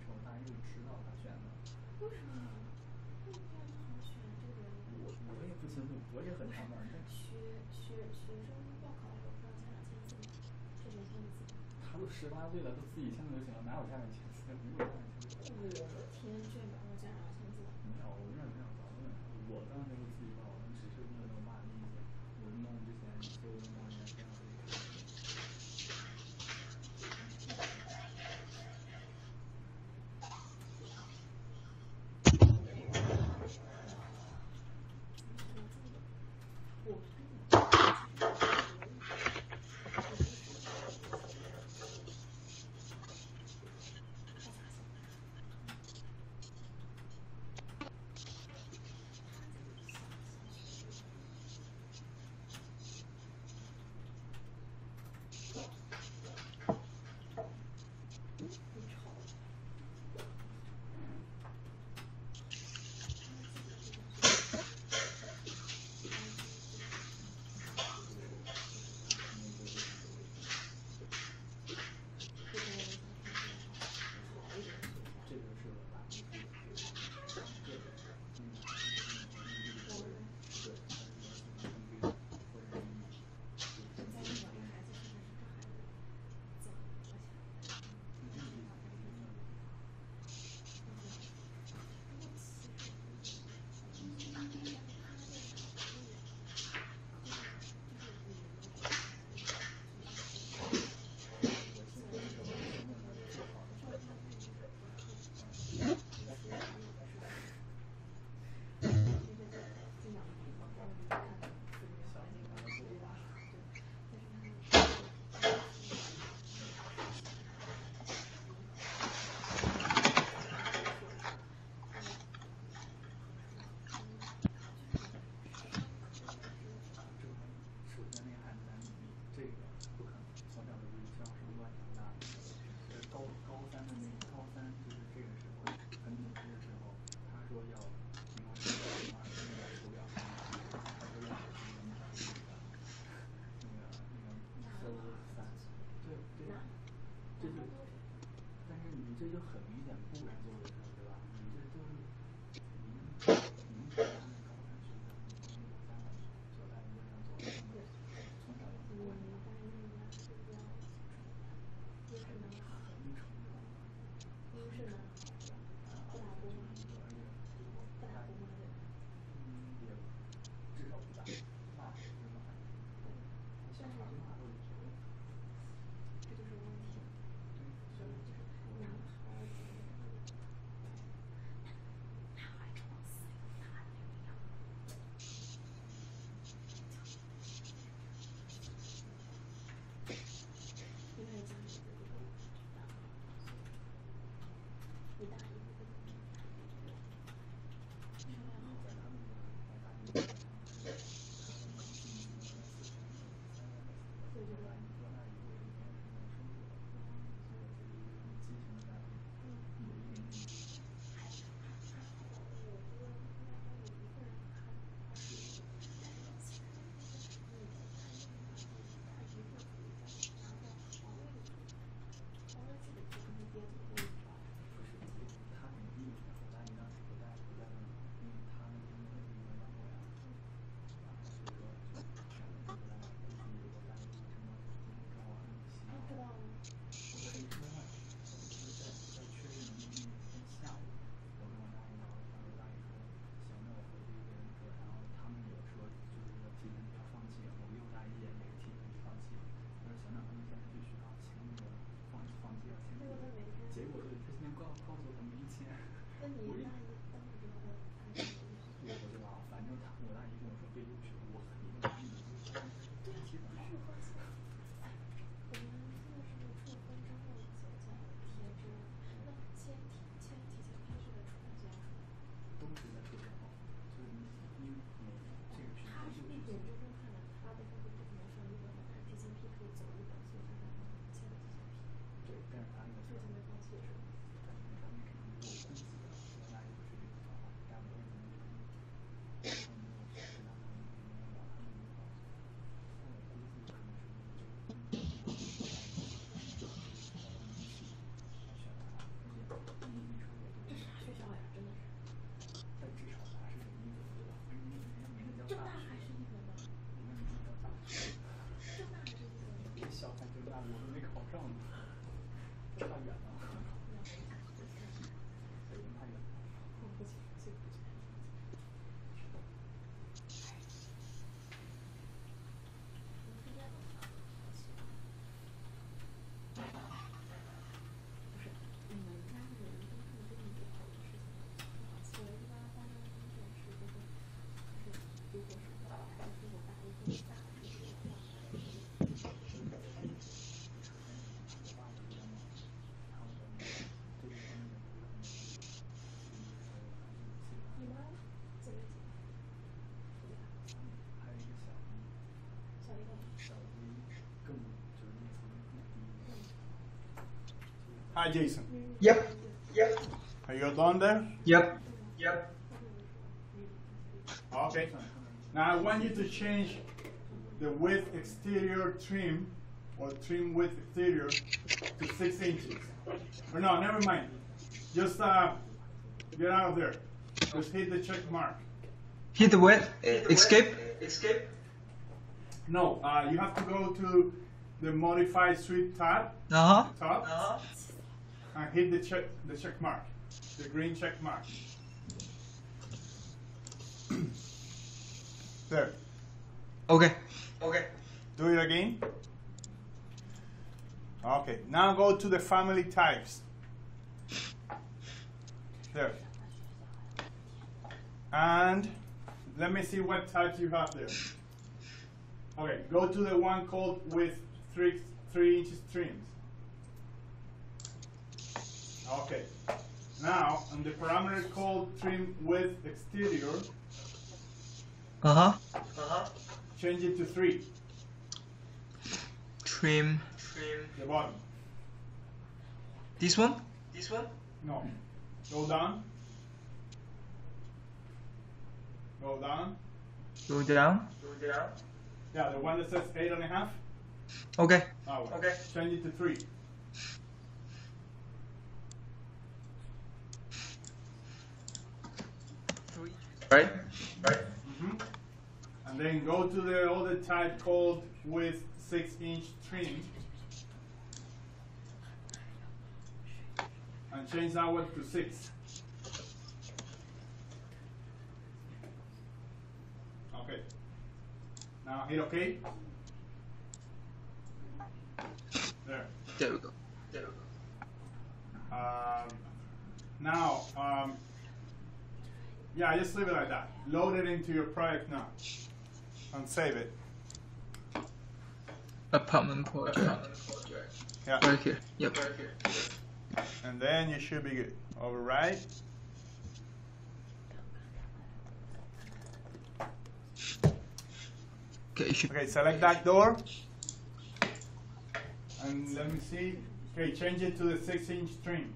Speaker 4: 时候，大家就知道他选的。
Speaker 2: 为什么？为什么好选这个人？
Speaker 4: 我也不清楚，我也很纳闷。
Speaker 2: 学生报考的时候不让家长签字吗？这没签字。
Speaker 4: 他都18岁了，都自己签就行了，哪有家长签字？没有家长签字。
Speaker 2: 我填卷表让家长签字。
Speaker 4: 没有，我认早问。我当时就自己报，只是问我妈的意见。我弄之前就问当年这样的一个。这就很明显不敢做的事，对吧？你这都是明显他们高三学的，你家长交代你这样做，从小就不管你。
Speaker 2: 优势能好，优势能好，不打工吗？不打工吗？
Speaker 4: 也至少不打，骂是骂，想骂就骂都无所谓。
Speaker 2: 这就是问题。所以就是男孩儿，男孩装死有大力量。你可以讲你的这个你大一部分。
Speaker 4: 结果是他今天告诉我他没签。
Speaker 2: 那你大一当时觉得
Speaker 4: 我不知道，反正我大姨跟我说被录取，我肯定大一
Speaker 2: 对啊，是发现。哎，我们现在是不是出了分之后才贴纸？那先提前批是在出分前出。
Speaker 4: 都是在出之后，就是你这个
Speaker 2: 他是一点就看了他的那个不能上日本的，但是提前批可以走日本，所以他才能签的提前批。
Speaker 4: 对，但是他那个
Speaker 2: 这就没放弃是吧？
Speaker 4: 但是他那肯定我估计的，我大姨可
Speaker 1: Hi, Jason.
Speaker 3: Yep. Yep.
Speaker 1: Are you done there?
Speaker 3: Yep. Yep.
Speaker 1: Okay. Now I want you to change the width exterior trim, or trim width exterior, to 6 inches. Or no, never mind. Just get out of there. Just hit the check mark.
Speaker 3: Hit the what? Escape?
Speaker 4: Escape.
Speaker 1: No, you have to go to the modify sweep tab,
Speaker 3: Uh-huh.
Speaker 1: top, and hit the check mark, the green check mark. There.
Speaker 3: Okay.
Speaker 4: Okay.
Speaker 1: Do it again. Okay. Now go to the family types. There. And let me see what types you have there. Okay. Go to the one called with 3 inches trims. Okay. Now on the parameter called trim width exterior,
Speaker 3: Uh-huh.
Speaker 1: change it to 3.
Speaker 3: Trim.
Speaker 1: The bottom.
Speaker 3: This one?
Speaker 4: This one.
Speaker 1: No. Go down. Go down.
Speaker 3: Go down.
Speaker 4: Go down.
Speaker 1: Yeah, the one that says 8.5.
Speaker 3: Okay.
Speaker 1: Oh,
Speaker 4: Okay.
Speaker 1: Change it to 3.
Speaker 3: Right?
Speaker 4: Right.
Speaker 1: And then go to the other type called with 6-inch trim. And change that one to 6. Okay. Now hit OK. There.
Speaker 3: There we go.
Speaker 4: There we go.
Speaker 1: Now, yeah, just leave it like that. Load it into your project now. And save it.
Speaker 3: Apartment project.
Speaker 1: Yeah.
Speaker 3: Right here. Yep.
Speaker 4: Right here.
Speaker 1: And then you should be good. Override.
Speaker 3: Okay, you should.
Speaker 1: Okay, select that door. And let me see. Okay, change it to the 6-inch trim.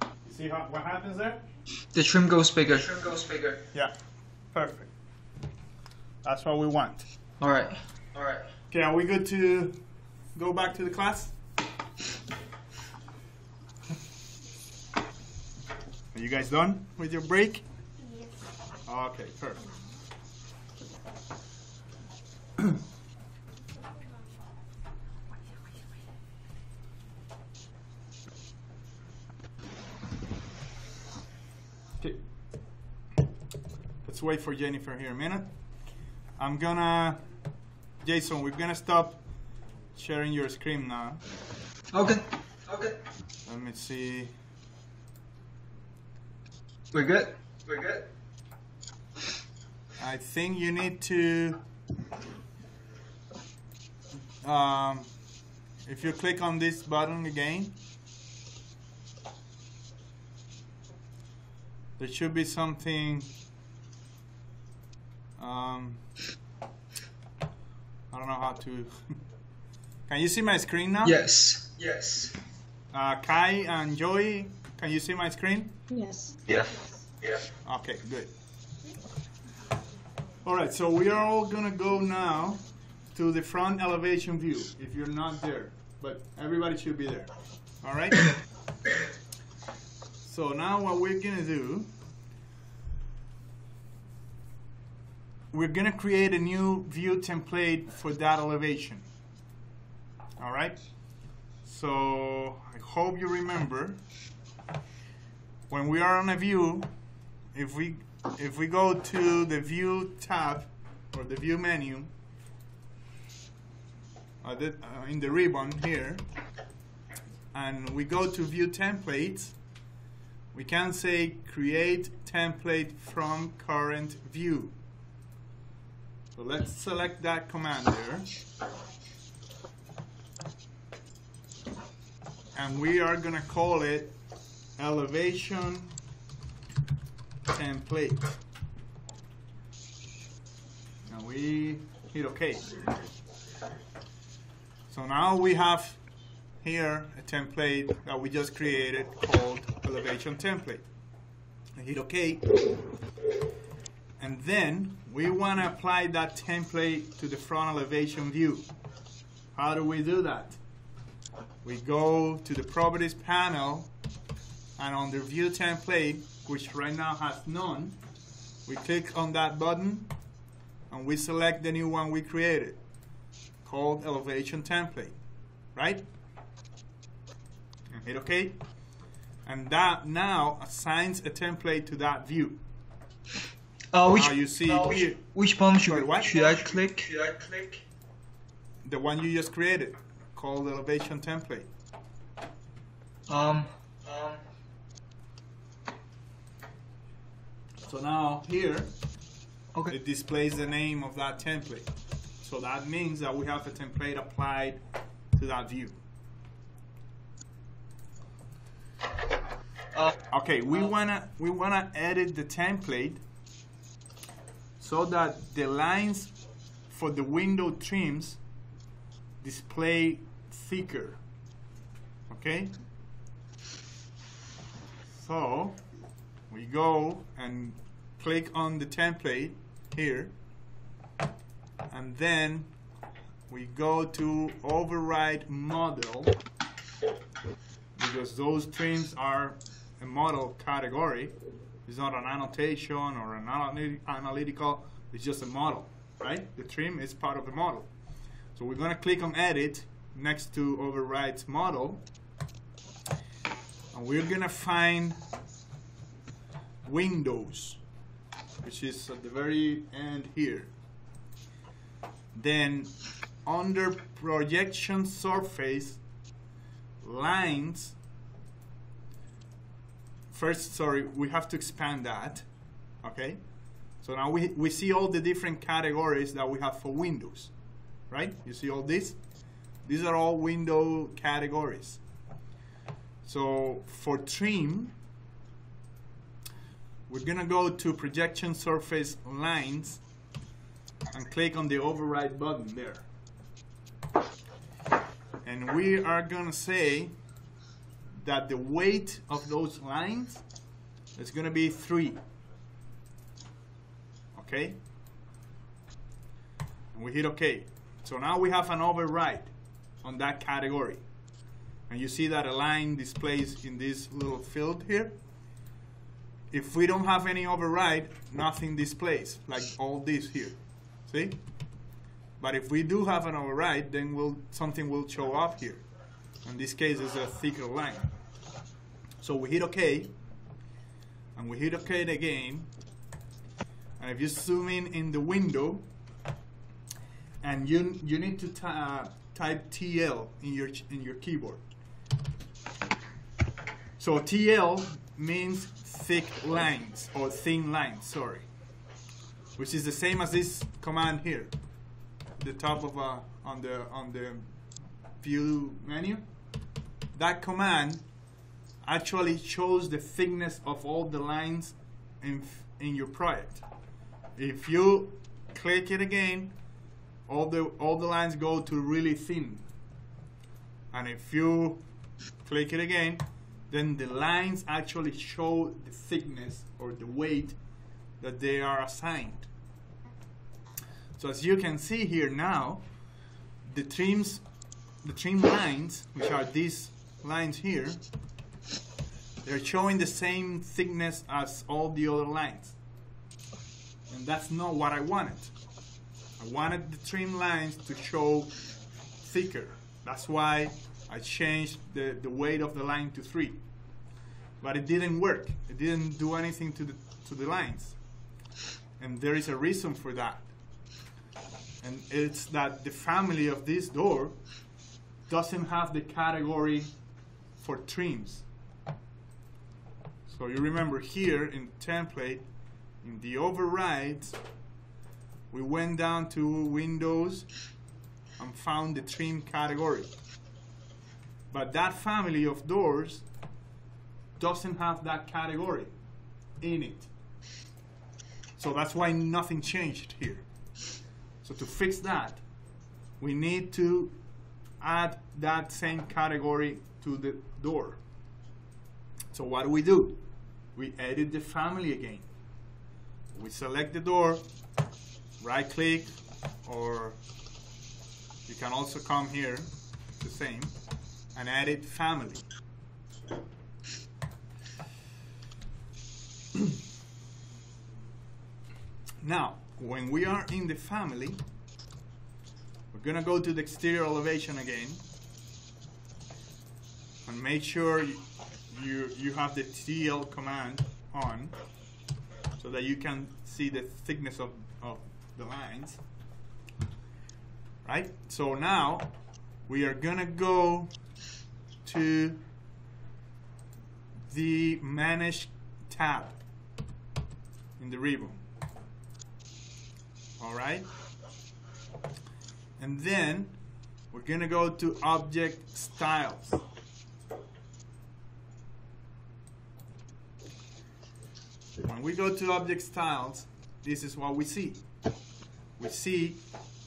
Speaker 1: You see what happens there?
Speaker 3: The trim goes bigger.
Speaker 4: Trim goes bigger.
Speaker 1: Yeah, perfect. That's what we want.
Speaker 3: All right.
Speaker 4: All right.
Speaker 1: Okay, are we good to go back to the class? Are you guys done with your break?
Speaker 2: Yes.
Speaker 1: Okay, perfect. Okay. Let's wait for Jennifer here a minute. Jason, we're gonna stop sharing your screen now.
Speaker 3: Okay.
Speaker 4: Okay.
Speaker 1: Let me see.
Speaker 3: We're good.
Speaker 4: We're good.
Speaker 1: I think you need to, if you click on this button again, there should be something, I don't know how to, can you see my screen now?
Speaker 3: Yes.
Speaker 4: Yes.
Speaker 1: Kai and Joey, can you see my screen?
Speaker 6: Yes.
Speaker 4: Yeah. Yeah.
Speaker 1: Okay, good. Alright, so we are all gonna go now to the front elevation view, if you're not there, but everybody should be there. Alright? So now what we're gonna do, we're gonna create a new view template for that elevation. Alright? So I hope you remember, when we are on a view, if we go to the view tab or the view menu in the ribbon here, and we go to view templates, we can say create template from current view. So let's select that command there, and we are gonna call it elevation template. Now we hit OK. So So now we have here a template that we just created called elevation template. I hit OK. And then we want to apply that template to the front elevation view. How do we do that? We go to the properties panel, and under view template, which right now has none, we click on that button and we select the new one we created called elevation template, right? And hit OK. And that now assigns a template to that view. Now you see here.
Speaker 3: Which button should I click?
Speaker 1: The one you just created, called elevation template. So now here,
Speaker 3: Okay.
Speaker 1: it displays the name of that template. So that means that we have a template applied to that view. Okay, we wanna edit the template so that the lines for the window trims display thicker. Okay? So we go and click on the template here, and then we go to override model, because those trims are a model category. It's not an annotation or an analytical, it's just a model, right? The trim is part of the model. So we're going to click on edit next to override model, and we're going to find windows, which is at the very end here. Then under projection surface lines, first, sorry, we have to expand that. Okay, so now we see all the different categories that we have for windows, right? You see all this? These are all window categories. So for trim, we're gonna go to projection surface lines and click on the override button there. And we are gonna say that the weight of those lines is gonna be 3. Okay? And we hit OK. So now we have an override on that category. And you see that a line displays in this little field here. If we don't have any override, nothing displays, like all this here. See? But if we do have an override, then something will show up here. In this case, it's a thicker line. So we hit OK, and we hit OK again. And if you zoom in the window, and you need to type TL in your keyboard. So TL means thick lines, or thin lines, sorry, which is the same as this command here, the top of on the view menu. That command actually shows the thickness of all the lines in your project. If you click it again, all the lines go to really thin, and if you click it again, then the lines actually show the thickness or the weight that they are assigned. So as you can see here now, the trim lines, which are these lines here, they're showing the same thickness as all the other lines. And that's not what I wanted. I wanted the trim lines to show thicker. That's why I changed the weight of the line to 3. But it didn't work. It didn't do anything to the lines. And there is a reason for that. And it's that the family of this door doesn't have the category for trims. So you remember here in the template, in the overrides, we went down to Windows and found the trim category. But that family of doors doesn't have that category in it. So that's why nothing changed here. So to fix that, we need to add that same category to the door. So what do? We edit the family again. We select the door, right click, or you can also come here, the same, and edit family. Now, when we are in the family, we're gonna go to the exterior elevation again and make sure you have the TL command on so that you can see the thickness of the lines. Right? So now we are gonna go to the Manage tab in the ribbon. Alright? And then we're gonna go to Object Styles. When we go to Object Styles, this is what we see. We see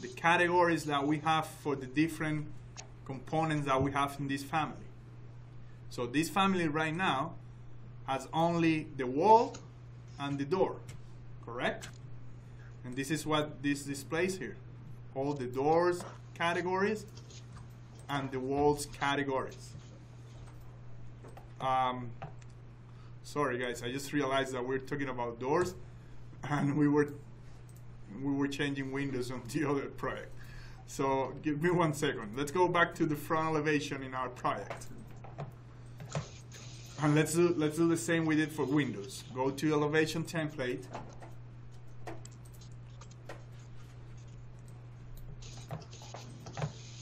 Speaker 1: the categories that we have for the different components that we have in this family. So this family right now has only the wall and the door, correct? And this is what this displays here. All the doors categories and the walls categories. Sorry guys, I just realized that we're talking about doors and we were changing windows on the other project. So give me 1 second. Let's go back to the front elevation in our project. And let's do the same we did for windows. Go to elevation template.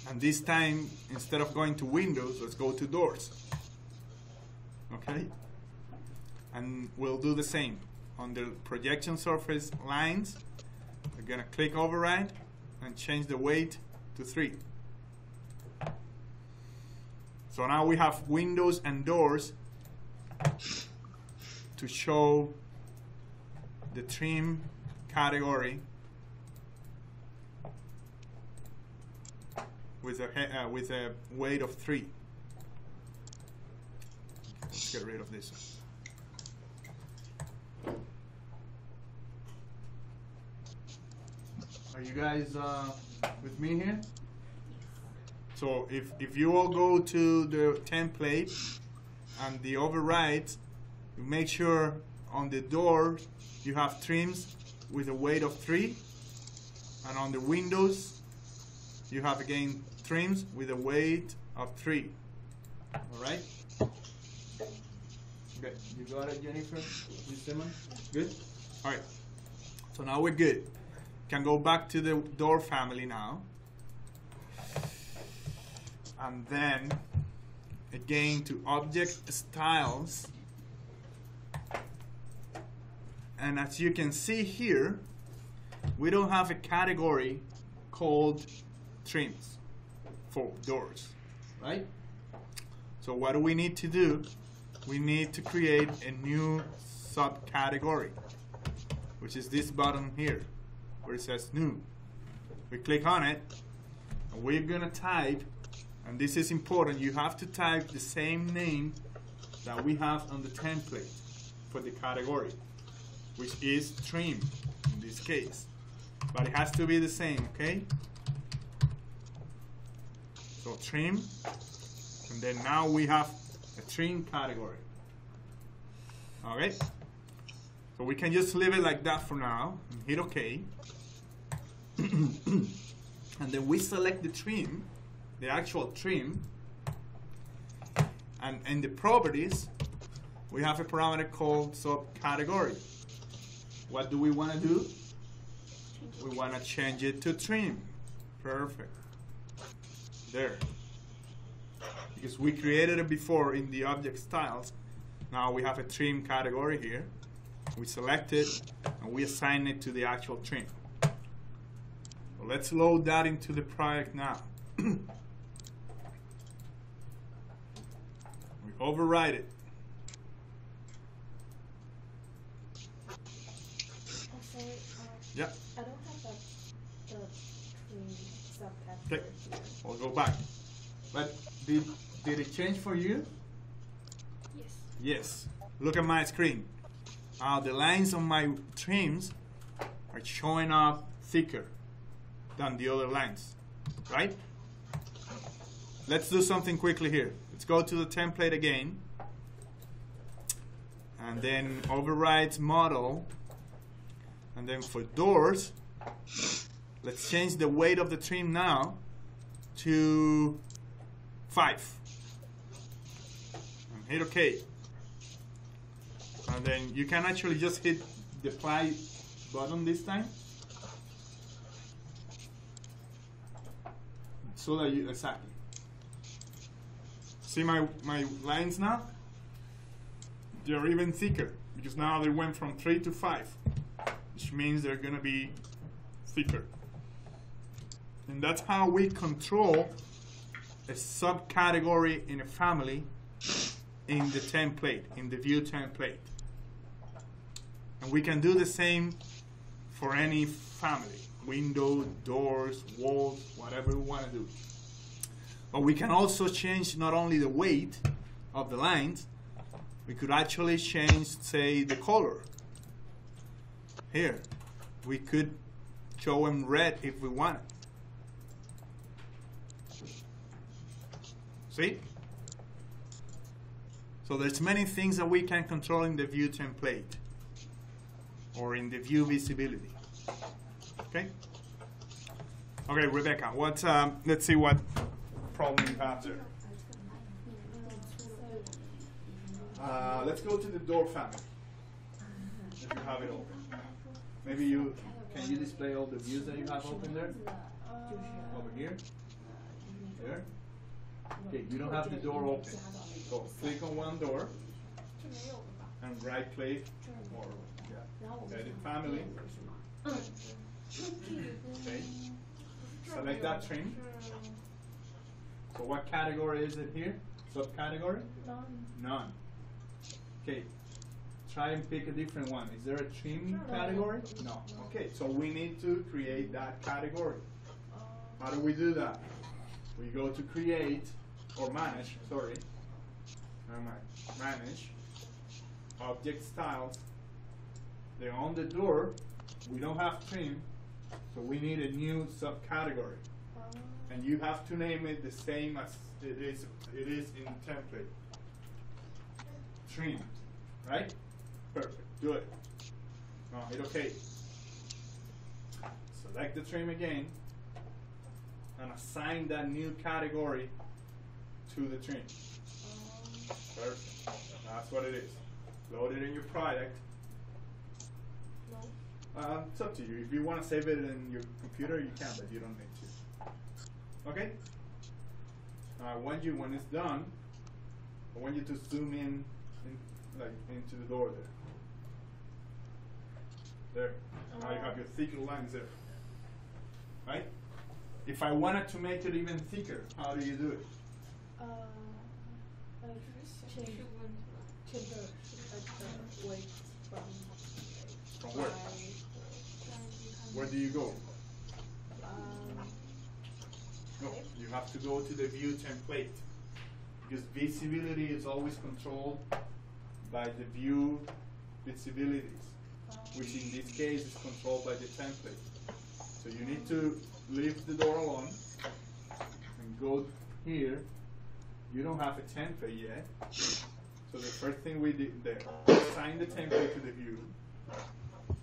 Speaker 1: And this time, instead of going to windows, let's go to doors. Okay? And we'll do the same. On the projection surface lines, we're gonna click override and change the weight to 3. So now we have windows and doors to show the trim category with a weight of 3. Let's get rid of this. Are you guys with me here? So if you all go to the template and the overrides, you make sure on the door you have trims with a weight of 3, and on the windows you have again trims with a weight of 3. All right? Okay, you got it, Jennifer? You Simon? Good? All right. So now we're good. Can go back to the door family now. And then again to Object Styles. And as you can see here, we don't have a category called trims for doors, right? So what do we need to do? We need to create a new subcategory, which is this button here, where it says New. We click on it, and we're gonna type, and this is important, you have to type the same name that we have on the template for the category, which is trim in this case. But it has to be the same, okay? So trim, and then now we have a trim category. Okay? So we can just leave it like that for now, and hit OK. And then we select the trim, the actual trim, and in the properties, we have a parameter called subcategory. What do we want to do? We want to change it to trim. Perfect. There. Because we created it before in the object styles. Now we have a trim category here. We select it and we assign it to the actual trim. So let's load that into the project now. We override it.
Speaker 2: Sorry,
Speaker 1: Yeah.
Speaker 2: I don't have the trim subcategory
Speaker 1: Okay.
Speaker 2: here.
Speaker 1: We'll go back. But did it change for you?
Speaker 2: Yes.
Speaker 1: Yes. Look at my screen. The lines on my trims are showing up thicker than the other lines, right? Let's do something quickly here. Let's go to the template again, and then override model, and then for doors, let's change the weight of the trim now to 5. And hit OK. And then you can actually just hit the apply button this time, so that you exactly see my lines now. They're even thicker because now they went from 3 to 5, which means they're gonna be thicker. And that's how we control a subcategory in a family in the template, in the view template. And we can do the same for any family: windows, doors, walls, whatever we want to do. But we can also change not only the weight of the lines, we could actually change, say, the color. Here, we could show them red if we wanted. See? So there's many things that we can control in the view template or in the view visibility. Okay? Okay, Rebecca, what? Let's see what problem you have there. Let's go to the door family. If you have it open, maybe can you display all the views that you have open there? Over here, there. Okay, you don't have the door open, so click on one door and right click or edit family. Okay, select that trim. So what category is it here? Subcategory? None. Okay, try and pick a different one. Is there a trim category? No. Okay, so we need to create that category. How do we do that? We go to create, or manage, sorry. Manage, object styles. Then on the door, we don't have trim, so we need a new subcategory. And you have to name it the same as it is in the template. Trim, right? Perfect, do it. Now hit OK. Select the trim again and assign that new category to the trim. Perfect, that's what it is. Load it in your project. It's up to you. If you want to save it in your computer, you can, but you don't need to. Okay? When it's done, I want you to zoom in like into the door there. There. Now you have your thicker lines there. Right? If I wanted to make it even thicker, how do you do it?
Speaker 2: Change the weight
Speaker 1: From where? Where do you go? No, you have to go to the view template, because visibility is always controlled by the view visibilities, which in this case is controlled by the template. So you need to leave the door alone and go here. You don't have a template yet, so the first thing we did there, assign the template to the view,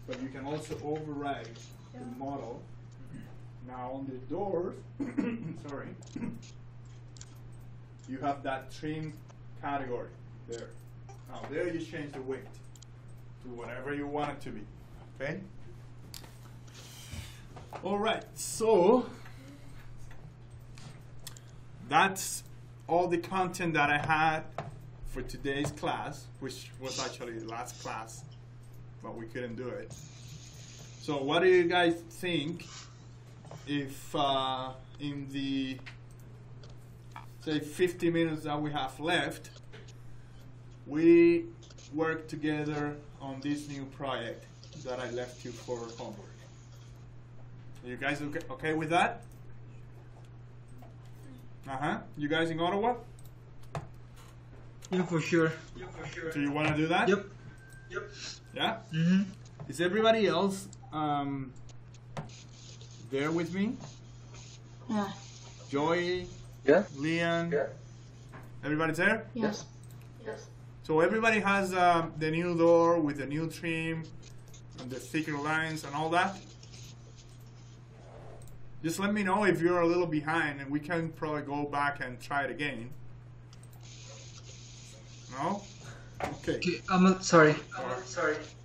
Speaker 1: but you can also override the model. Now on the doors, sorry, you have that trim category there. Now there you change the weight to whatever you want it to be, okay? All right, so that's all the content that I had for today's class, which was actually the last class, but we couldn't do it. So what do you guys think if in the, say, 50 minutes that we have left, we work together on this new project that I left you for homework? Are you guys okay with that? You guys in Ottawa?
Speaker 3: Yeah, for sure.
Speaker 1: Do you want to do that?
Speaker 3: Yep.
Speaker 1: Yeah?
Speaker 3: Mm-hmm.
Speaker 1: Is everybody else there with me?
Speaker 6: Yeah.
Speaker 1: Joey,
Speaker 5: Yeah.
Speaker 1: Leon, everybody's there?
Speaker 6: Yes.
Speaker 1: So everybody has the new door with the new trim and the thicker lines and all that. Just let me know if you're a little behind and we can probably go back and try it again. No? Okay.
Speaker 3: Okay, I'm sorry.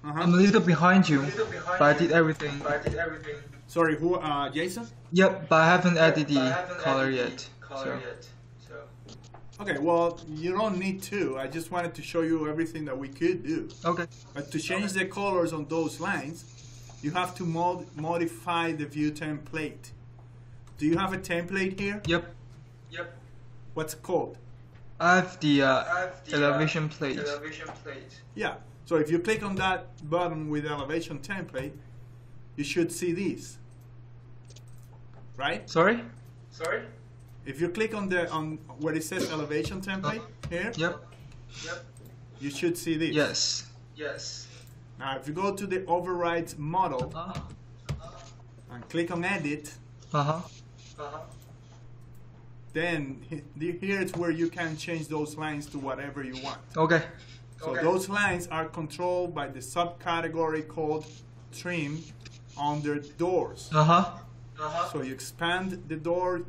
Speaker 3: I'm a little behind you, but I did everything.
Speaker 1: Sorry, who? Jason?
Speaker 3: Yep, but I haven't added the color yet. So.
Speaker 1: Okay, well, you don't need to. I just wanted to show you everything that we could do.
Speaker 3: Okay.
Speaker 1: But to change the colors on those lines, you have to modify the view template. Do you have a template here?
Speaker 3: Yep.
Speaker 1: What's it called?
Speaker 3: I have the elevation plate.
Speaker 1: Yeah. So if you click on that button with elevation template, you should see these. Right?
Speaker 3: Sorry?
Speaker 1: If you click on where it says elevation template here,
Speaker 3: Yep.
Speaker 1: you should see these.
Speaker 3: Yes.
Speaker 1: Now if you go to the overrides model and click on edit, then here is where you can change those lines to whatever you want.
Speaker 3: Okay.
Speaker 1: So those lines are controlled by the subcategory called trim under doors. So you expand the door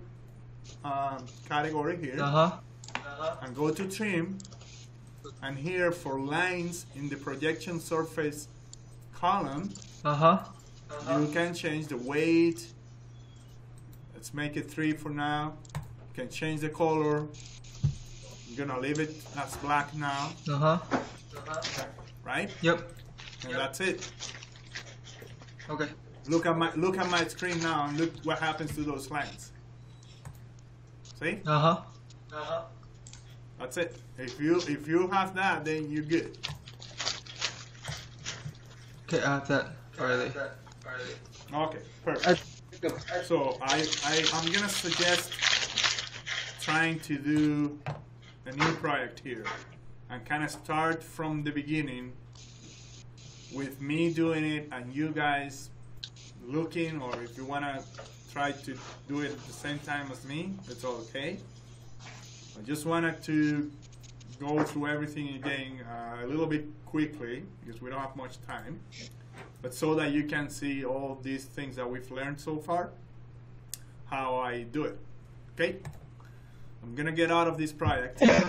Speaker 1: category here and go to trim, and here for lines in the projection surface column, you can change the weight. Let's make it 3 for now. You can change the color. I'm gonna leave it as black now. Right?
Speaker 3: Yep.
Speaker 1: And that's it.
Speaker 3: Okay.
Speaker 1: Look at my screen now and look what happens to those lines. See? That's it. If you have that, then you're good.
Speaker 3: Okay, I have that already.
Speaker 1: Okay, perfect. So I'm gonna suggest trying to do a new project here and kind of start from the beginning with me doing it and you guys looking, or if you want to try to do it at the same time as me, it's okay. I just wanted to go through everything again a little bit quickly because we don't have much time, but so that you can see all these things that we've learned so far, how I do it. Okay? I'm gonna get out of this project. Let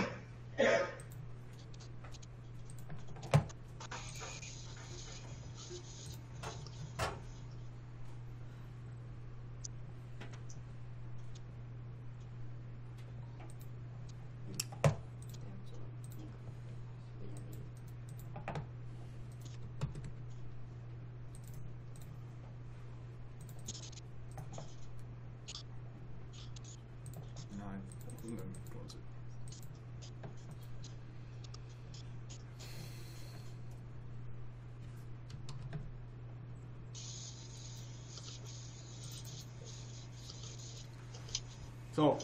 Speaker 1: me close it. So,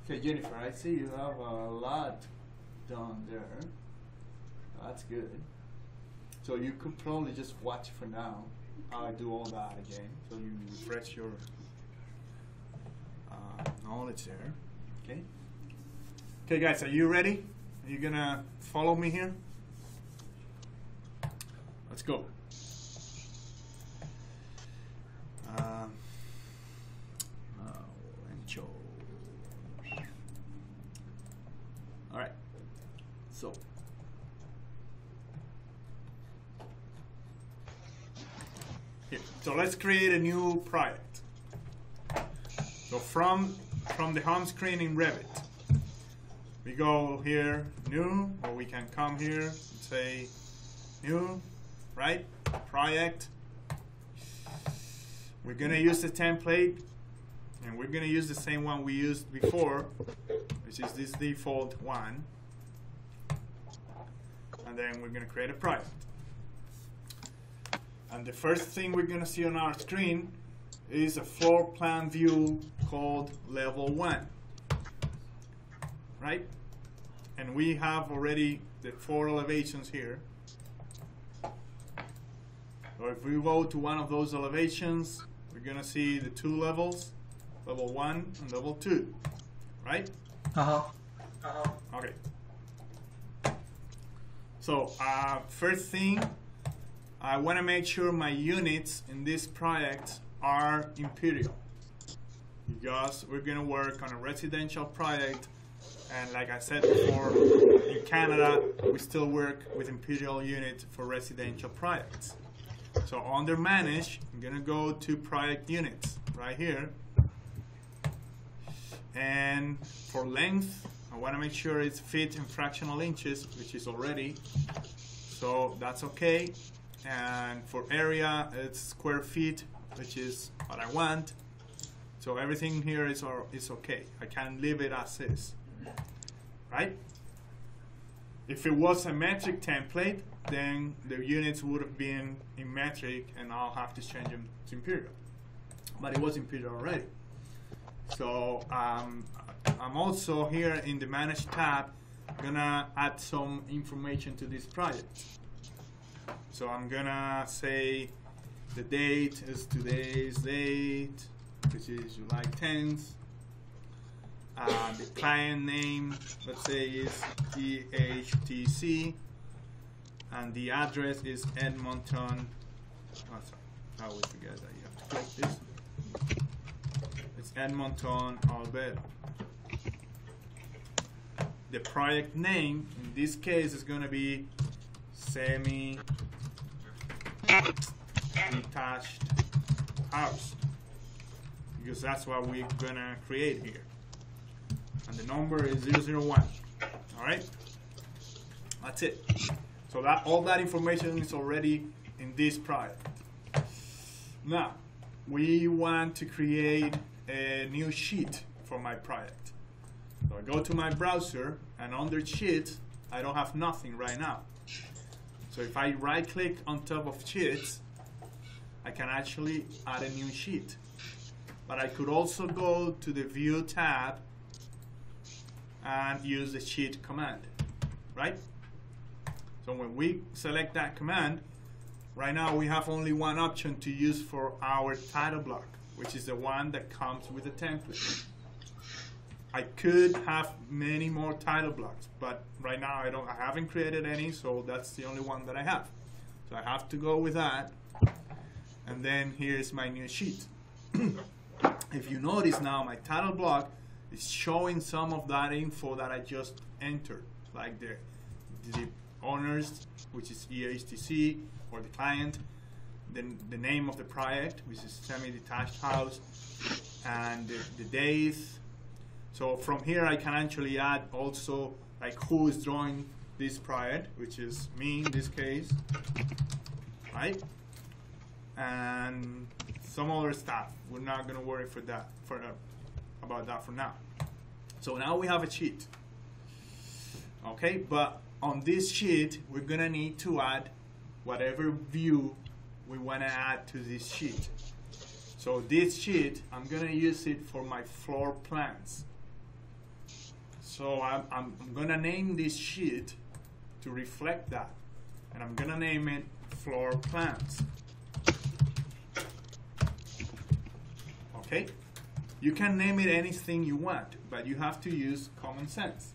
Speaker 1: okay, Jennifer, I see you have a lot done there. That's good. So you could probably just watch for now how I do all that again, so you refresh your knowledge there. Okay. Okay, guys, are you ready? Are you gonna follow me here? Let's go. All right. So. Here. So let's create a new project. So from the home screen in Revit, we go here, new, or we can come here and say new, right? Project. We're gonna use the template, and we're gonna use the same one we used before, which is this default one. And then we're gonna create a project. And the first thing we're gonna see on our screen is a floor plan view called level 1, right? And we have already the 4 elevations here. So if we go to one of those elevations, we're gonna see the 2 levels, level 1 and level 2, right? Okay. So first thing, I want to make sure my units in this project are imperial, because we're going to work on a residential project, and like I said before, in Canada we still work with imperial units for residential projects. So under manage, I'm going to go to project units right here, and for length I want to make sure it's feet in fractional inches, which is already, so that's okay. And for area, it's square feet, which is what I want. So everything here is okay. I can leave it as is, right? If it was a metric template, then the units would have been in metric, and I'll have to change them to imperial. But it was imperial already. So I'm also here in the Manage tab gonna add some information to this project. So I'm gonna say the date is today's date, which is July 10th. The client name, let's say, is EHTC, and the address is Edmonton. Oh, sorry, I always forget that you have to click this. It's Edmonton, Alberta. The project name in this case is going to be semi-detached house, because that's what we're going to create here. And the number is 001. All right, that's it. So that all that information is already in this project. Now we want to create a new sheet for my project. So I go to my browser, and under Sheets, I don't have nothing right now. So if I right-click on top of Sheets, I can actually add a new sheet. But I could also go to the View tab and use the Sheet command, right? So when we select that command, right now we have only one option to use for our title block, which is the one that comes with the template. I could have many more title blocks, but right now I haven't created any, so that's the only one that I have. So I have to go with that, and then here's my new sheet. If you notice now, my title block is showing some of that info that I just entered, like the owners, which is EHTC, or the client, then the name of the project, which is semi-detached house, and the days. So from here I can actually add also like who is drawing this project, which is me in this case, right? And some other stuff. We're not gonna worry about that for now. So now we have a sheet. Okay, but on this sheet we're gonna need to add whatever view we wanna add to this sheet. So this sheet, I'm gonna use it for my floor plans. So I'm gonna name this sheet to reflect that, and I'm gonna name it floor plans. Okay, you can name it anything you want, but you have to use common sense.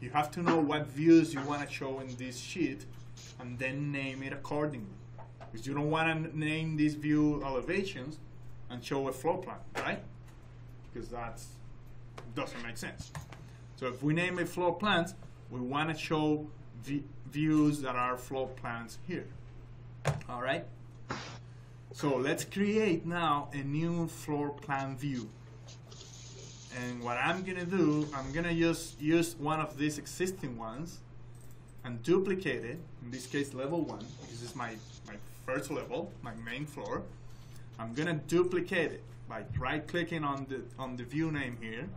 Speaker 1: You have to know what views you want to show in this sheet, and then name it accordingly. Because you don't want to name this view elevations and show a floor plan, right? Because that doesn't make sense. So if we name it floor plans, we want to show views that are floor plans here. All right? So let's create now a new floor plan view. And what I'm going to do, I'm going to use one of these existing ones and duplicate it, in this case level 1, this is my first level, my main floor. I'm going to duplicate it by right-clicking on the view name here,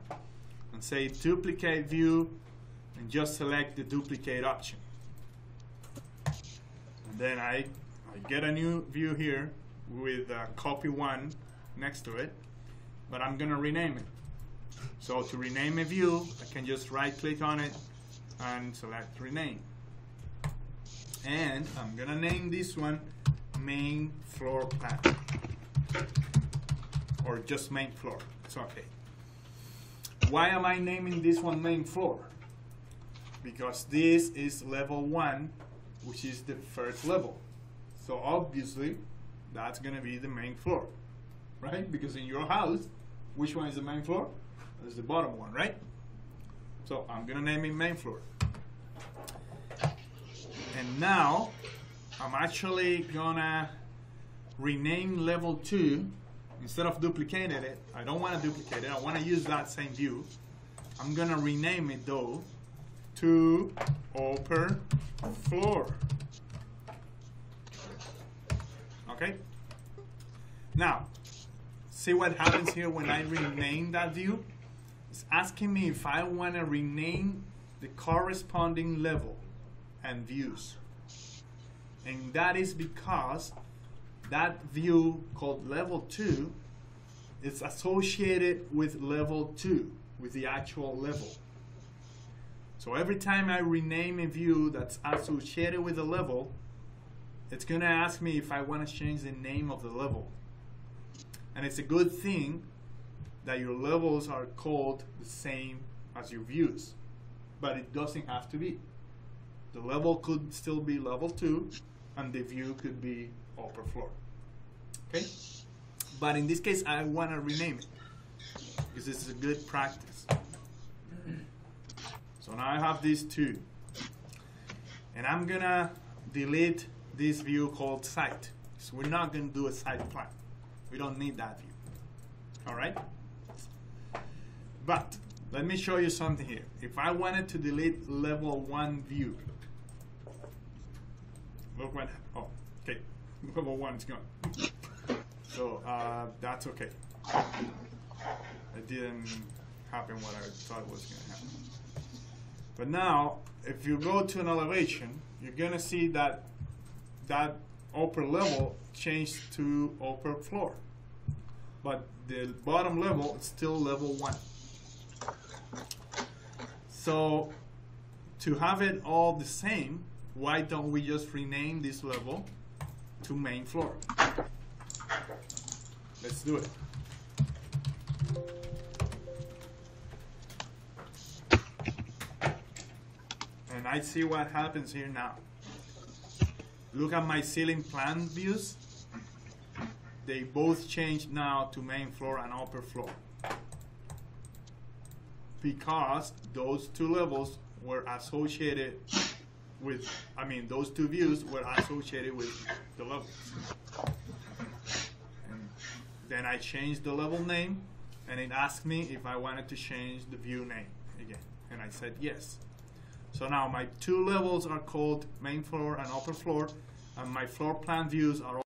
Speaker 1: and say duplicate view, and just select the duplicate option. And then I get a new view here with copy 1 next to it, but I'm gonna rename it. So to rename a view, I can just right click on it and select rename. And I'm gonna name this one main floor plan, or just main floor, it's okay. Why am I naming this one main floor? Because this is level 1, which is the first level. So obviously, that's gonna be the main floor, right? Because in your house, which one is the main floor? It's the bottom one, right? So I'm gonna name it main floor. And now, I'm actually gonna rename level 2. Instead of duplicating it, I don't want to duplicate it, I want to use that same view. I'm gonna rename it though to upper floor. Okay? Now, see what happens here when I rename that view? It's asking me if I want to rename the corresponding level and views. And that is because that view called level 2 is associated with level 2, with the actual level. So every time I rename a view that's associated with a level, it's going to ask me if I want to change the name of the level. And it's a good thing that your levels are called the same as your views, but it doesn't have to be. The level could still be level 2 and the view could be upper floor. Okay? But in this case, I want to rename it because this is a good practice. So now I have these two. And I'm going to delete this view called site. So we're not going to do a site plan. We don't need that view. All right? But let me show you something here. If I wanted to delete level 1 view, look what, oh, okay, level 1 is gone. So that's okay. It didn't happen what I thought was going to happen. But now, if you go to an elevation, you're going to see that that upper level changed to upper floor. But the bottom level is still level 1. So to have it all the same, why don't we just rename this level to main floor? Let's do it. And I see what happens here now. Look at my ceiling plan views. They both changed now to main floor and upper floor, because those two levels were associated with, I mean, those two views were associated with the levels. And then I changed the level name, and it asked me if I wanted to change the view name again, and I said yes. So now my two levels are called main floor and upper floor, and my floor plan views are